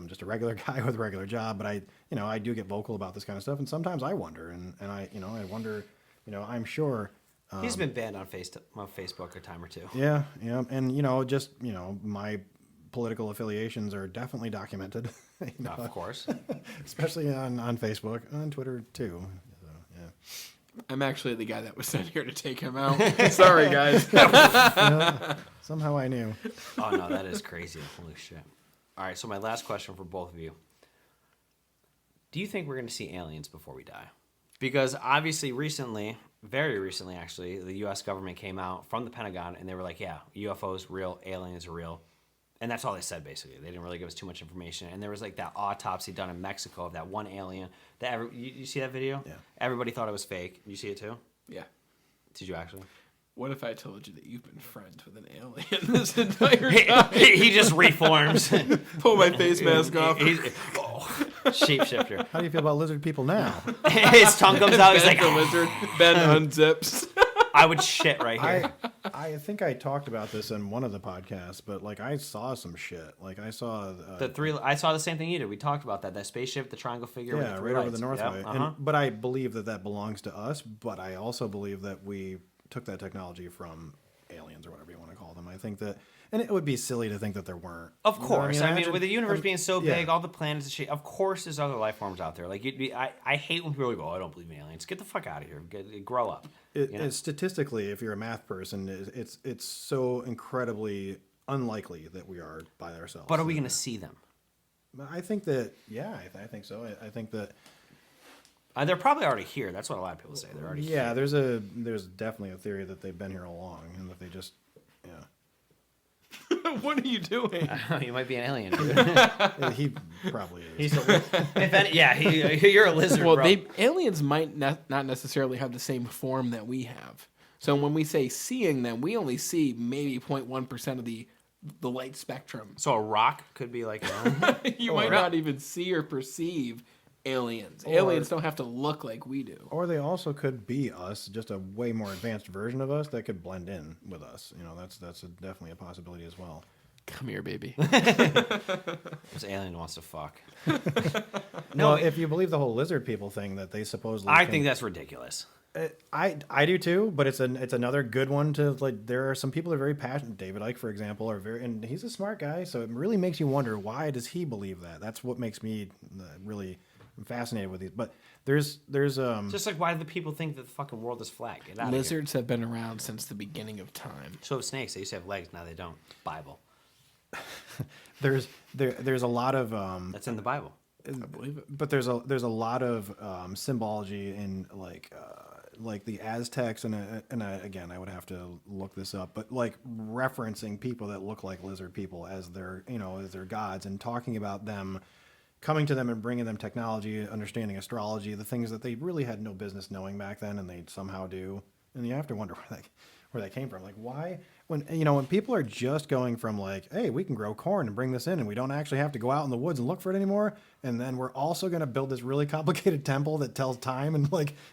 just a regular guy with a regular job, but I do get vocal about this kind of stuff. And sometimes I wonder, and I wonder, I'm sure. He's been banned on Facebook a time or two. Yeah. And, my political affiliations are definitely documented, Of course. especially on Facebook, on Twitter too. So, yeah. I'm actually the guy that was sent here to take him out. Sorry, guys. Somehow I knew. Oh no, that is crazy. Holy shit. All right, so my last question for both of you. Do you think we're going to see aliens before we die? Because obviously recently, very recently actually, the US government came out from the Pentagon and they were like, yeah, UFOs real, aliens are real. And that's all they said basically. They didn't really give us too much information. And there was like that autopsy done in Mexico of that one alien. You see that video? Yeah. Everybody thought it was fake. You see it too? Yeah. Did you actually? What if I told you that you've been friends with an alien this entire time? He just reforms. Pull my face mask off. Shapeshifter. How do you feel about lizard people now? His tongue comes out. He's Ben like, the lizard. Ben unzips. I would shit right here. I think I talked about this in one of the podcasts, but like I saw some shit. Like I saw I saw the same thing you did. We talked about that. That spaceship, the triangle figure with the three right over lights. the Northway. Yep, uh-huh. But I believe that belongs to us. But I also believe that we took that technology from aliens or whatever you want to call them. I think that, and it would be silly to think that there weren't. Of You know what course. I mean, Imagine- with the universe being so yeah. big, all the planets and shit, of course there's other life forms out there. Like, I hate when people go, oh, I don't believe in aliens. Get the fuck out of here. Grow up. Statistically, if you're a math person, it's so incredibly unlikely that we are by ourselves. But are we going to see them? I think that, yeah, I think so. I think that, They're probably already here. That's what a lot of people say. They're already here. yeah, there's definitely a theory that they've been here all along and that they just, What are you doing? You might be an alien, dude. yeah, he probably is. You're a lizard, Well, bro. aliens might not necessarily have the same form that we have. So when we say seeing them, we only see maybe 0.1% of the light spectrum. So a rock could be like an alien? You might not even see or perceive aliens. Aliens don't have to look like we do. Or they also could be us, just a way more advanced version of us that could blend in with us. That's definitely a possibility as well. Come here, baby. This alien wants to fuck. No, if you believe the whole lizard people thing that they supposedly, I think that's ridiculous. I do too, but it's another good one to like. There are some people that are very passionate. David Icke, for example, and he's a smart guy, so it really makes you wonder why does he believe that? That's what makes me really fascinated with these. But there's Just like why do the people think that the fucking world is flat? Get out of here. Lizards have been around since the beginning of time. So have snakes. They used to have legs. Now they don't. Bible. there's a lot of That's in the Bible. I believe it. but there's a lot of symbology in like the Aztecs again I would have to look this up, but like referencing people that look like lizard people as their gods and talking about them, coming to them and bringing them technology, understanding astrology, the things that they really had no business knowing back then, and they somehow do. And you have to wonder where that came from. Like why, when people are just going from like, hey, we can grow corn and bring this in, and we don't actually have to go out in the woods and look for it anymore, and then we're also going to build this really complicated temple that tells time, and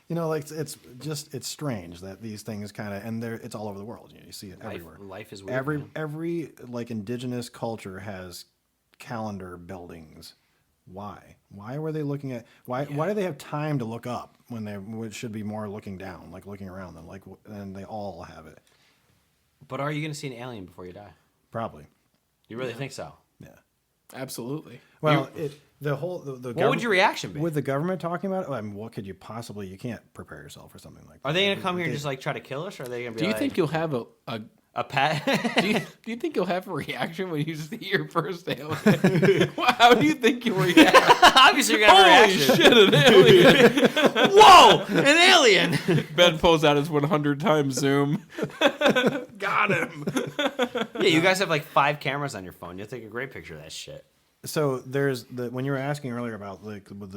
it's strange that these things kind of, and it's all over the world. You see it everywhere. Life is weird. man. Every like indigenous culture has calendar buildings Why? Why were they looking at? Why do they have time to look up when they should be more looking down, like looking around them, and they all have it? But are you going to see an alien before you die? Probably. You really think so? Yeah. Absolutely. Well, the What would your reaction be? with the government talking about it? I mean, what could you possibly? You can't prepare yourself for something like that. Are they going to come here and just like try to kill us? Or are they going to be Do you like, think you'll have a pet? do you think you'll have a reaction when you see your first alien? How do you think you'll react? Obviously, you're going to have a Holy reaction. shit, an alien! Whoa, an alien! Ben pulls out his 100 times zoom. Got him. Yeah, you guys have like 5 cameras on your phone. You'll take a great picture of that shit. So there's when you were asking earlier about like with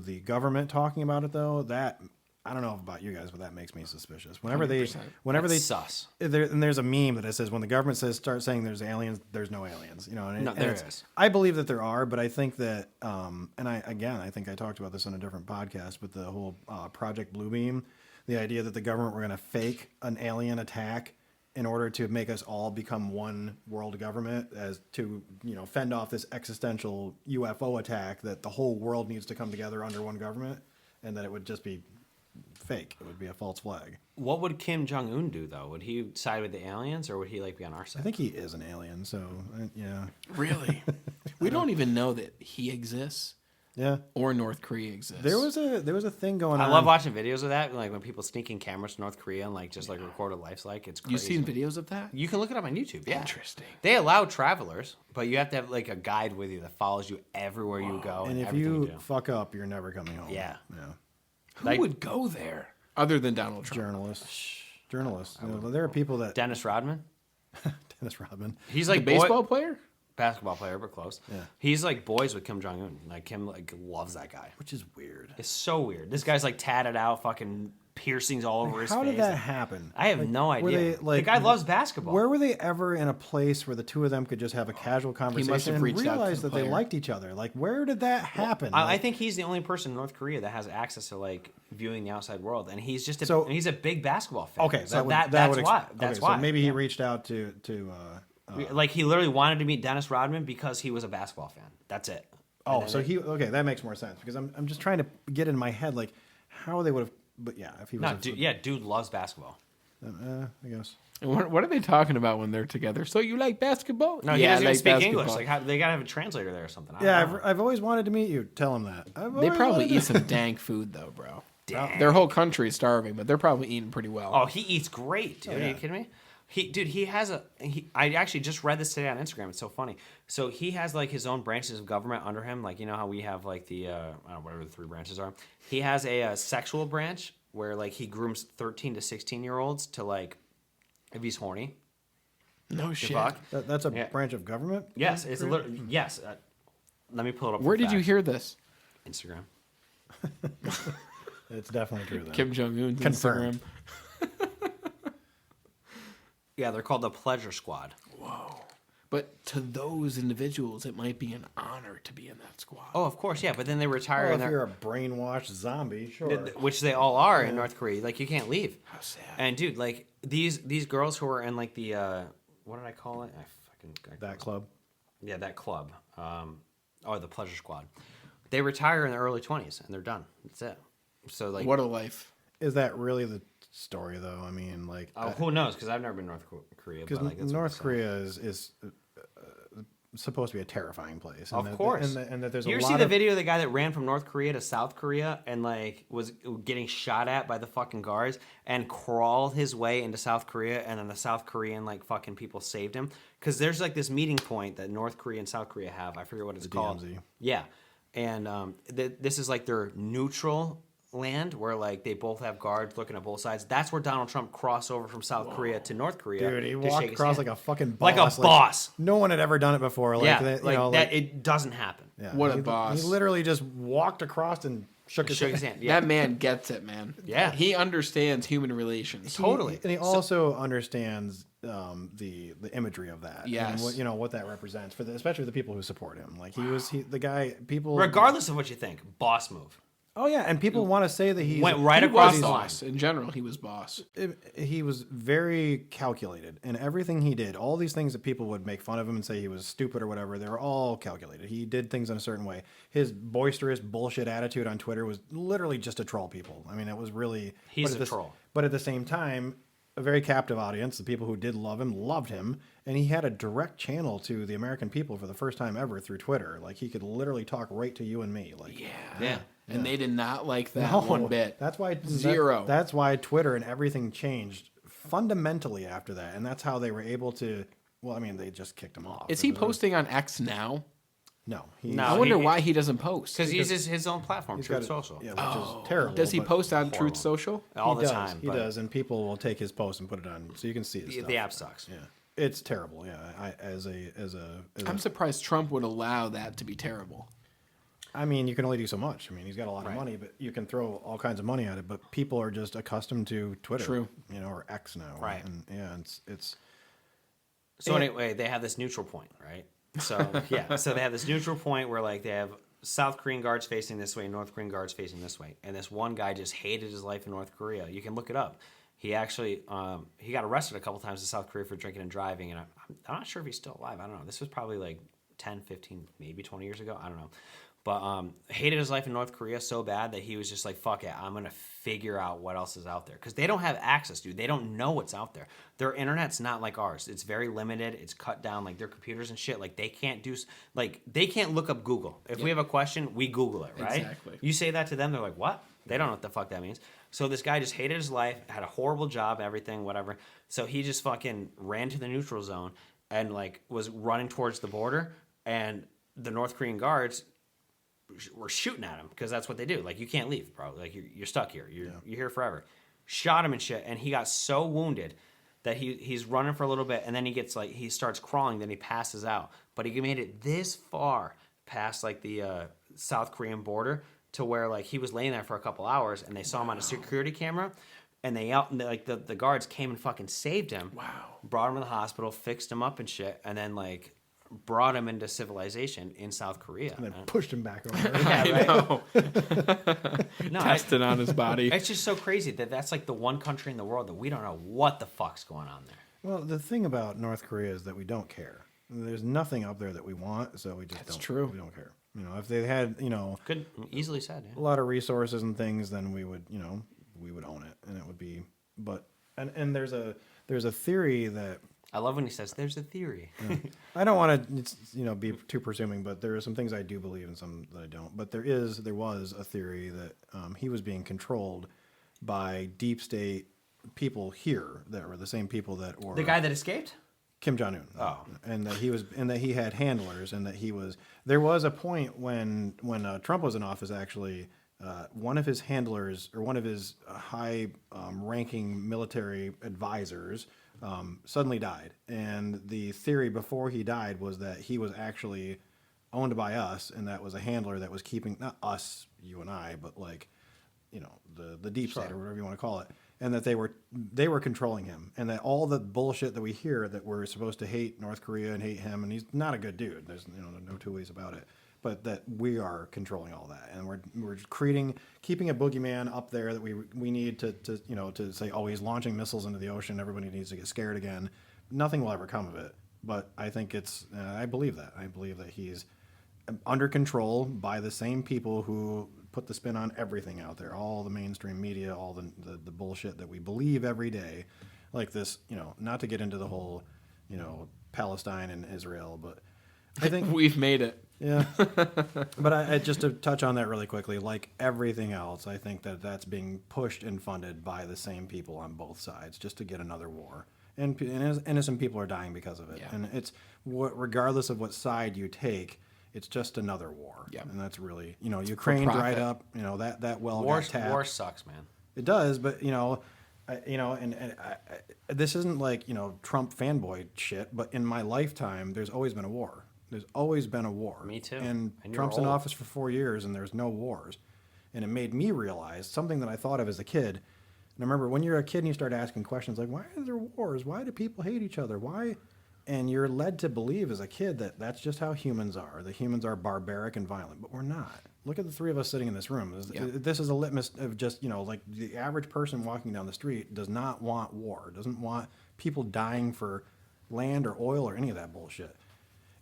the government talking about it though, that I don't know about you guys, but that makes me suspicious. Whenever 100%. That's sus. there's a meme that it says when the government start saying there's aliens, there's no aliens. You know, No, there is. I believe that there are, but I think that and I think I talked about this on a different podcast with the whole Project Bluebeam, the idea that the government were going to fake an alien attack in order to make us all become one world government, as to fend off this existential UFO attack, that the whole world needs to come together under one government, and that it would just be fake. It would be a false flag. What would Kim Jong-un do, though? Would he side with the aliens, or would he like be on our side? I think he is an alien, so yeah. Really? We don't even know that he exists Yeah. or North Korea exists. There was a thing going on. I love watching videos of that, like when people sneak in cameras to North Korea and like just like record what life's like. It's crazy. You seen videos of that? You can look it up on YouTube. Yeah. Interesting. They allow travelers, but you have to have like a guide with you that follows you everywhere you go. And if everything you do. fuck up, you're never coming home. Yeah. Yeah. Who Like- would go there other than Donald Trump? Journalists. There are people that Dennis Rodman, Dennis Rodman. he's The like baseball player? basketball player, but close. Yeah. He's like boys with Kim Jong Un. Like Kim like loves that guy. Which is weird. It's so weird. This guy's like tatted out, fucking piercings all over his How face. did that happen? I have no were idea. they, The guy loves basketball. Where were they ever in a place where the two of them could just have a casual conversation and reached out to realize the that they player. liked each other? Like, where did that happen? I think he's the only person in North Korea that has access to like viewing the outside world, and he's just So- he's a big basketball fan. Okay, so that's why. That's why. So maybe he Yeah. reached out to like he literally wanted to meet Dennis Rodman because he was a basketball fan. That's it. And oh, then so that makes more sense because I'm just trying to get in my head like how they would have. But yeah, if he was, dude loves basketball. I guess. And what are they talking about when they're together? So you like basketball? No, he Yeah, I doesn't even like speak basketball. English. Like, how, they gotta have a translator there or something. I Yeah, don't know. I've always wanted to meet you. Tell him that. They probably eat some dank food though, bro. Their whole country is starving, but they're probably eating pretty well. Oh, he eats great, dude. Are you kidding me? I actually just read this today on Instagram. It's so funny. So he has like his own branches of government under him. Like, you know how we have like the, I don't know, whatever the 3 branches are. He has a sexual branch where like he grooms 13 to 16-year-olds to like, if he's horny. No shit. Fuck. That's a Yeah. branch of government. Yes, it's literally, yes. Let me pull it up. Where for did you facts. hear this? Instagram. It's definitely true. Then. Kim Jong Un's Confirmed. Instagram. Yeah, they're called the Pleasure Squad. But to those individuals, it might be an honor to be in that squad. Oh, of course, yeah. But then they retire, Well, and if they're, you're a brainwashed zombie, sure. which they all are in North Korea. Like, you can't leave. How sad. And dude, like these girls who are in like the what did I call it? That club. Yeah, that club. The Pleasure Squad. They retire in their early 20s and they're done. That's it. So like, What a life. Is that really the story, though? I mean, like, who knows? Because I've never been to North Korea. because But like, that's what North they say. Korea is supposed to be a terrifying place. And Of course. and that there's You a ever lot see the of video of the guy that ran from North Korea to South Korea and like was getting shot at by the fucking guards and crawled his way into South Korea, and then the South Korean like fucking people saved him? Because there's like this meeting point that North Korea and South Korea have. I forget what it's called. DMZ. Yeah, and this is like their neutral land where like they both have guards looking at both sides. That's where Donald Trump crossed over from South Korea to North Korea. Dude, he to walked shake his across hand. like a fucking boss. Like a boss. No one had ever done it before. Like, Yeah, that, like you know, that. like, It doesn't happen. yeah, What a he, boss. He literally just walked across and shook his hand. Yeah. That man gets it, man. Yeah. He understands human relations. Totally. And he also understands the imagery of that. Yes. And what that represents for especially the people who support him. Like the guy. People. Regardless of what you think, boss move. Oh yeah, and people want to say that he Went right He across was the line. boss. In general, he was boss. he was very calculated in everything he did. All these things that people would make fun of him and say he was stupid or whatever, they were all calculated. He did things in a certain way. His boisterous bullshit attitude on Twitter was literally just to troll people. I mean, it was really... He's a troll. But at the same time, a very captive audience. The people who did love him loved him, and he had a direct channel to the American people for the first time ever through Twitter. Like, he could literally talk right to you and me. Like, Yeah. And they did not like that no, one bit. That's why Zero. That's why Twitter and everything changed fundamentally after that, and that's how they were able to. Well, I mean, they just kicked him off. Is he posting on X now? No, No. I wonder why he doesn't post. Because he uses his own platform, he's Truth got it- Social. Yeah, which is terrible. Does he but post on Truth Social? All he the does, time. He but does, and people will take his post and put it on, so you can see his stuff. The app sucks. Yeah, it's terrible. Yeah, I'm surprised Trump would allow that to be terrible. I mean, you can only do so much. I mean, he's got a lot of money, but you can throw all kinds of money at it. But people are just accustomed to Twitter, True. Or X now, Right. And yeah, it's So anyway, they have this neutral point, right? So yeah, so they have this neutral point where like they have South Korean guards facing this way, North Korean guards facing this way, and this one guy just hated his life in North Korea. You can look it up. He actually he got arrested a couple times in South Korea for drinking and driving, and I'm not sure if he's still alive. I don't know. This was probably like 10, 15, maybe 20 years ago. I don't know. But hated his life in North Korea so bad that he was just like, fuck it, I'm going to figure out what else is out there. Because they don't have access, dude. They don't know what's out there. Their internet's not like ours. It's very limited. It's cut down. Like their computers and shit, like they can't do, like they can't look up Google. If we have a question, we Google it, right? Exactly. You say that to them, they're like, what? They don't know what the fuck that means. So this guy just hated his life, had a horrible job, everything, whatever. So he just fucking ran to the neutral zone and like was running towards the border, and the North Korean guards were shooting at him because that's what they do. Like, you can't leave, bro. Like, you're stuck here. You're here forever. Shot him and shit, and he got so wounded that he's running for a little bit, and then he gets like he starts crawling, then he passes out. But he made it this far past like the South Korean border to where like he was laying there for a couple hours, and they saw him on a security camera, and the guards came and fucking saved him. Wow. Brought him to the hospital, fixed him up and shit, and then like brought him into civilization in South Korea. and then pushed him back over. I know. No, Tested on his body. it's just so crazy that that's like the one country in the world that we don't know what the fuck's going on there. Well, the thing about North Korea is that we don't care. There's nothing up there that we want, so we just don't. true. We don't care. If they had, Could easily said, a yeah. lot of resources and things, then we would, we would own it, and it would be. But and there's a theory that I love when he says, "There's a theory." I don't want to, be too presuming, but there are some things I do believe and some that I don't. But there was a theory that he was being controlled by deep state people here that were the same people that were The guy that escaped? Kim Jong Un. Oh. And that he had handlers, and that he was. There was a point when Trump was in office, actually. One of his handlers, or one of his high-ranking military advisors, suddenly died. And the theory before he died was that he was actually owned by us, and that was a handler that was keeping, not us, you and I, but like, the deep state or whatever you want to call it, and that they were controlling him, and that all the bullshit that we hear that we're supposed to hate North Korea and hate him, and he's not a good dude. There's no two ways about it. But that we are controlling all that, and we're keeping a boogeyman up there that we need to say, oh, he's launching missiles into the ocean. Everybody needs to get scared again. Nothing will ever come of it. But I think I believe that. I believe that he's under control by the same people who put the spin on everything out there, all the mainstream media, all the bullshit that we believe every day, like this. Not to get into the whole, Palestine and Israel, but I think We've made it. yeah, but I just to touch on that really quickly, like everything else, I think that's being pushed and funded by the same people on both sides, just to get another war, and innocent people are dying because of it. Yeah. And it's regardless of what side you take, it's just another war. Yeah. And that's really Ukraine dried up. That well got tapped. War sucks, man. It does, but this isn't like Trump fanboy shit. But in my lifetime, there's always been a war. There's always been a war. Me too. And And you're Trump's in old. office for 4 years, and there's no wars. And it made me realize something that I thought of as a kid. And I remember when you're a kid and you start asking questions like, why are there wars? Why do people hate each other? Why And you're led to believe as a kid that that's just how humans are. The humans are barbaric and violent, but we're not. Look at the three of us sitting in this room. This is a litmus of just, like the average person walking down the street does not want war, doesn't want people dying for land or oil or any of that bullshit.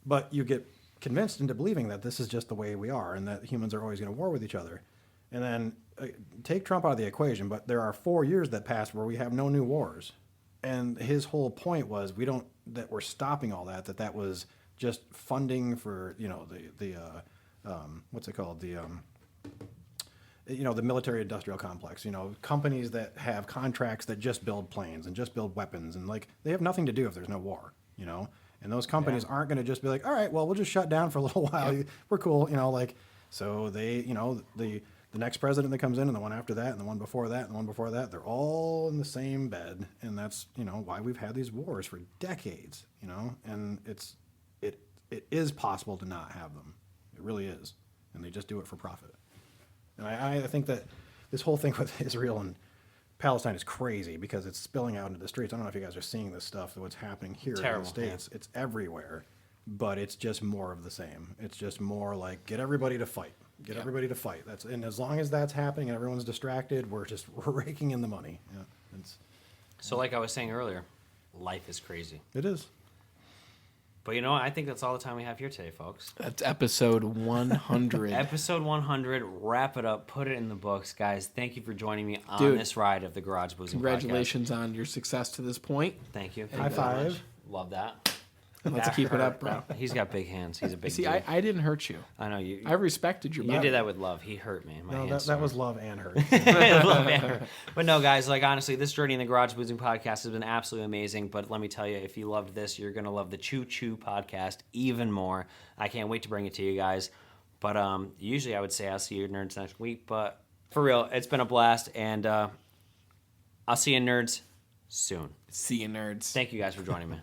But you get convinced into believing that this is just the way we are and that humans are always going to war with each other. And then take Trump out of the equation, but there are 4 years that passed where we have no new wars. And his whole point was that we're stopping all that. That was just funding for what's it called, the military industrial complex. Companies that have contracts that just build planes and just build weapons, and like they have nothing to do if there's no war. And those companies aren't going to just be like, all right, well we'll just shut down for a little while. Yep. We're cool. So they the next president that comes in and the one after that and the one before that and the one before that, they're all in the same bed. And that's, why we've had these wars for decades, and it is possible to not have them. It really is. And they just do it for profit. And I think that this whole thing with Israel and Palestine is crazy because it's spilling out into the streets. I don't know if you guys are seeing this stuff, what's happening here in the States. Yeah. It's everywhere, but it's just more of the same. It's just more like, get everybody to fight. Get everybody to fight. And as long as that's happening and everyone's distracted, we're just raking in the money. Yeah, so like I was saying earlier, life is crazy. It is. But I think that's all the time we have here today, folks. That's episode 100. Episode 100. Wrap it up. Put it in the books. Guys, thank you for joining me on this ride of the Garage Boozing Congratulations Podcast. on your success to this point. Thank you. High five. Love that. Let's keep it up, bro. He's got big hands. He's a big See, dude. I didn't hurt you. I know you. I respected your You body. did that with love. He hurt me. My No, hands that was love and hurt. love and hurt. But no, guys, honestly, this journey in the Garage Boozing Podcast has been absolutely amazing. But let me tell you, if you loved this, you're going to love the Choo Choo Podcast even more. I can't wait to bring it to you guys. But usually I would say I'll see you nerds next week. But for real, it's been a blast. And I'll see you nerds soon. See you, nerds. Thank you guys for joining me.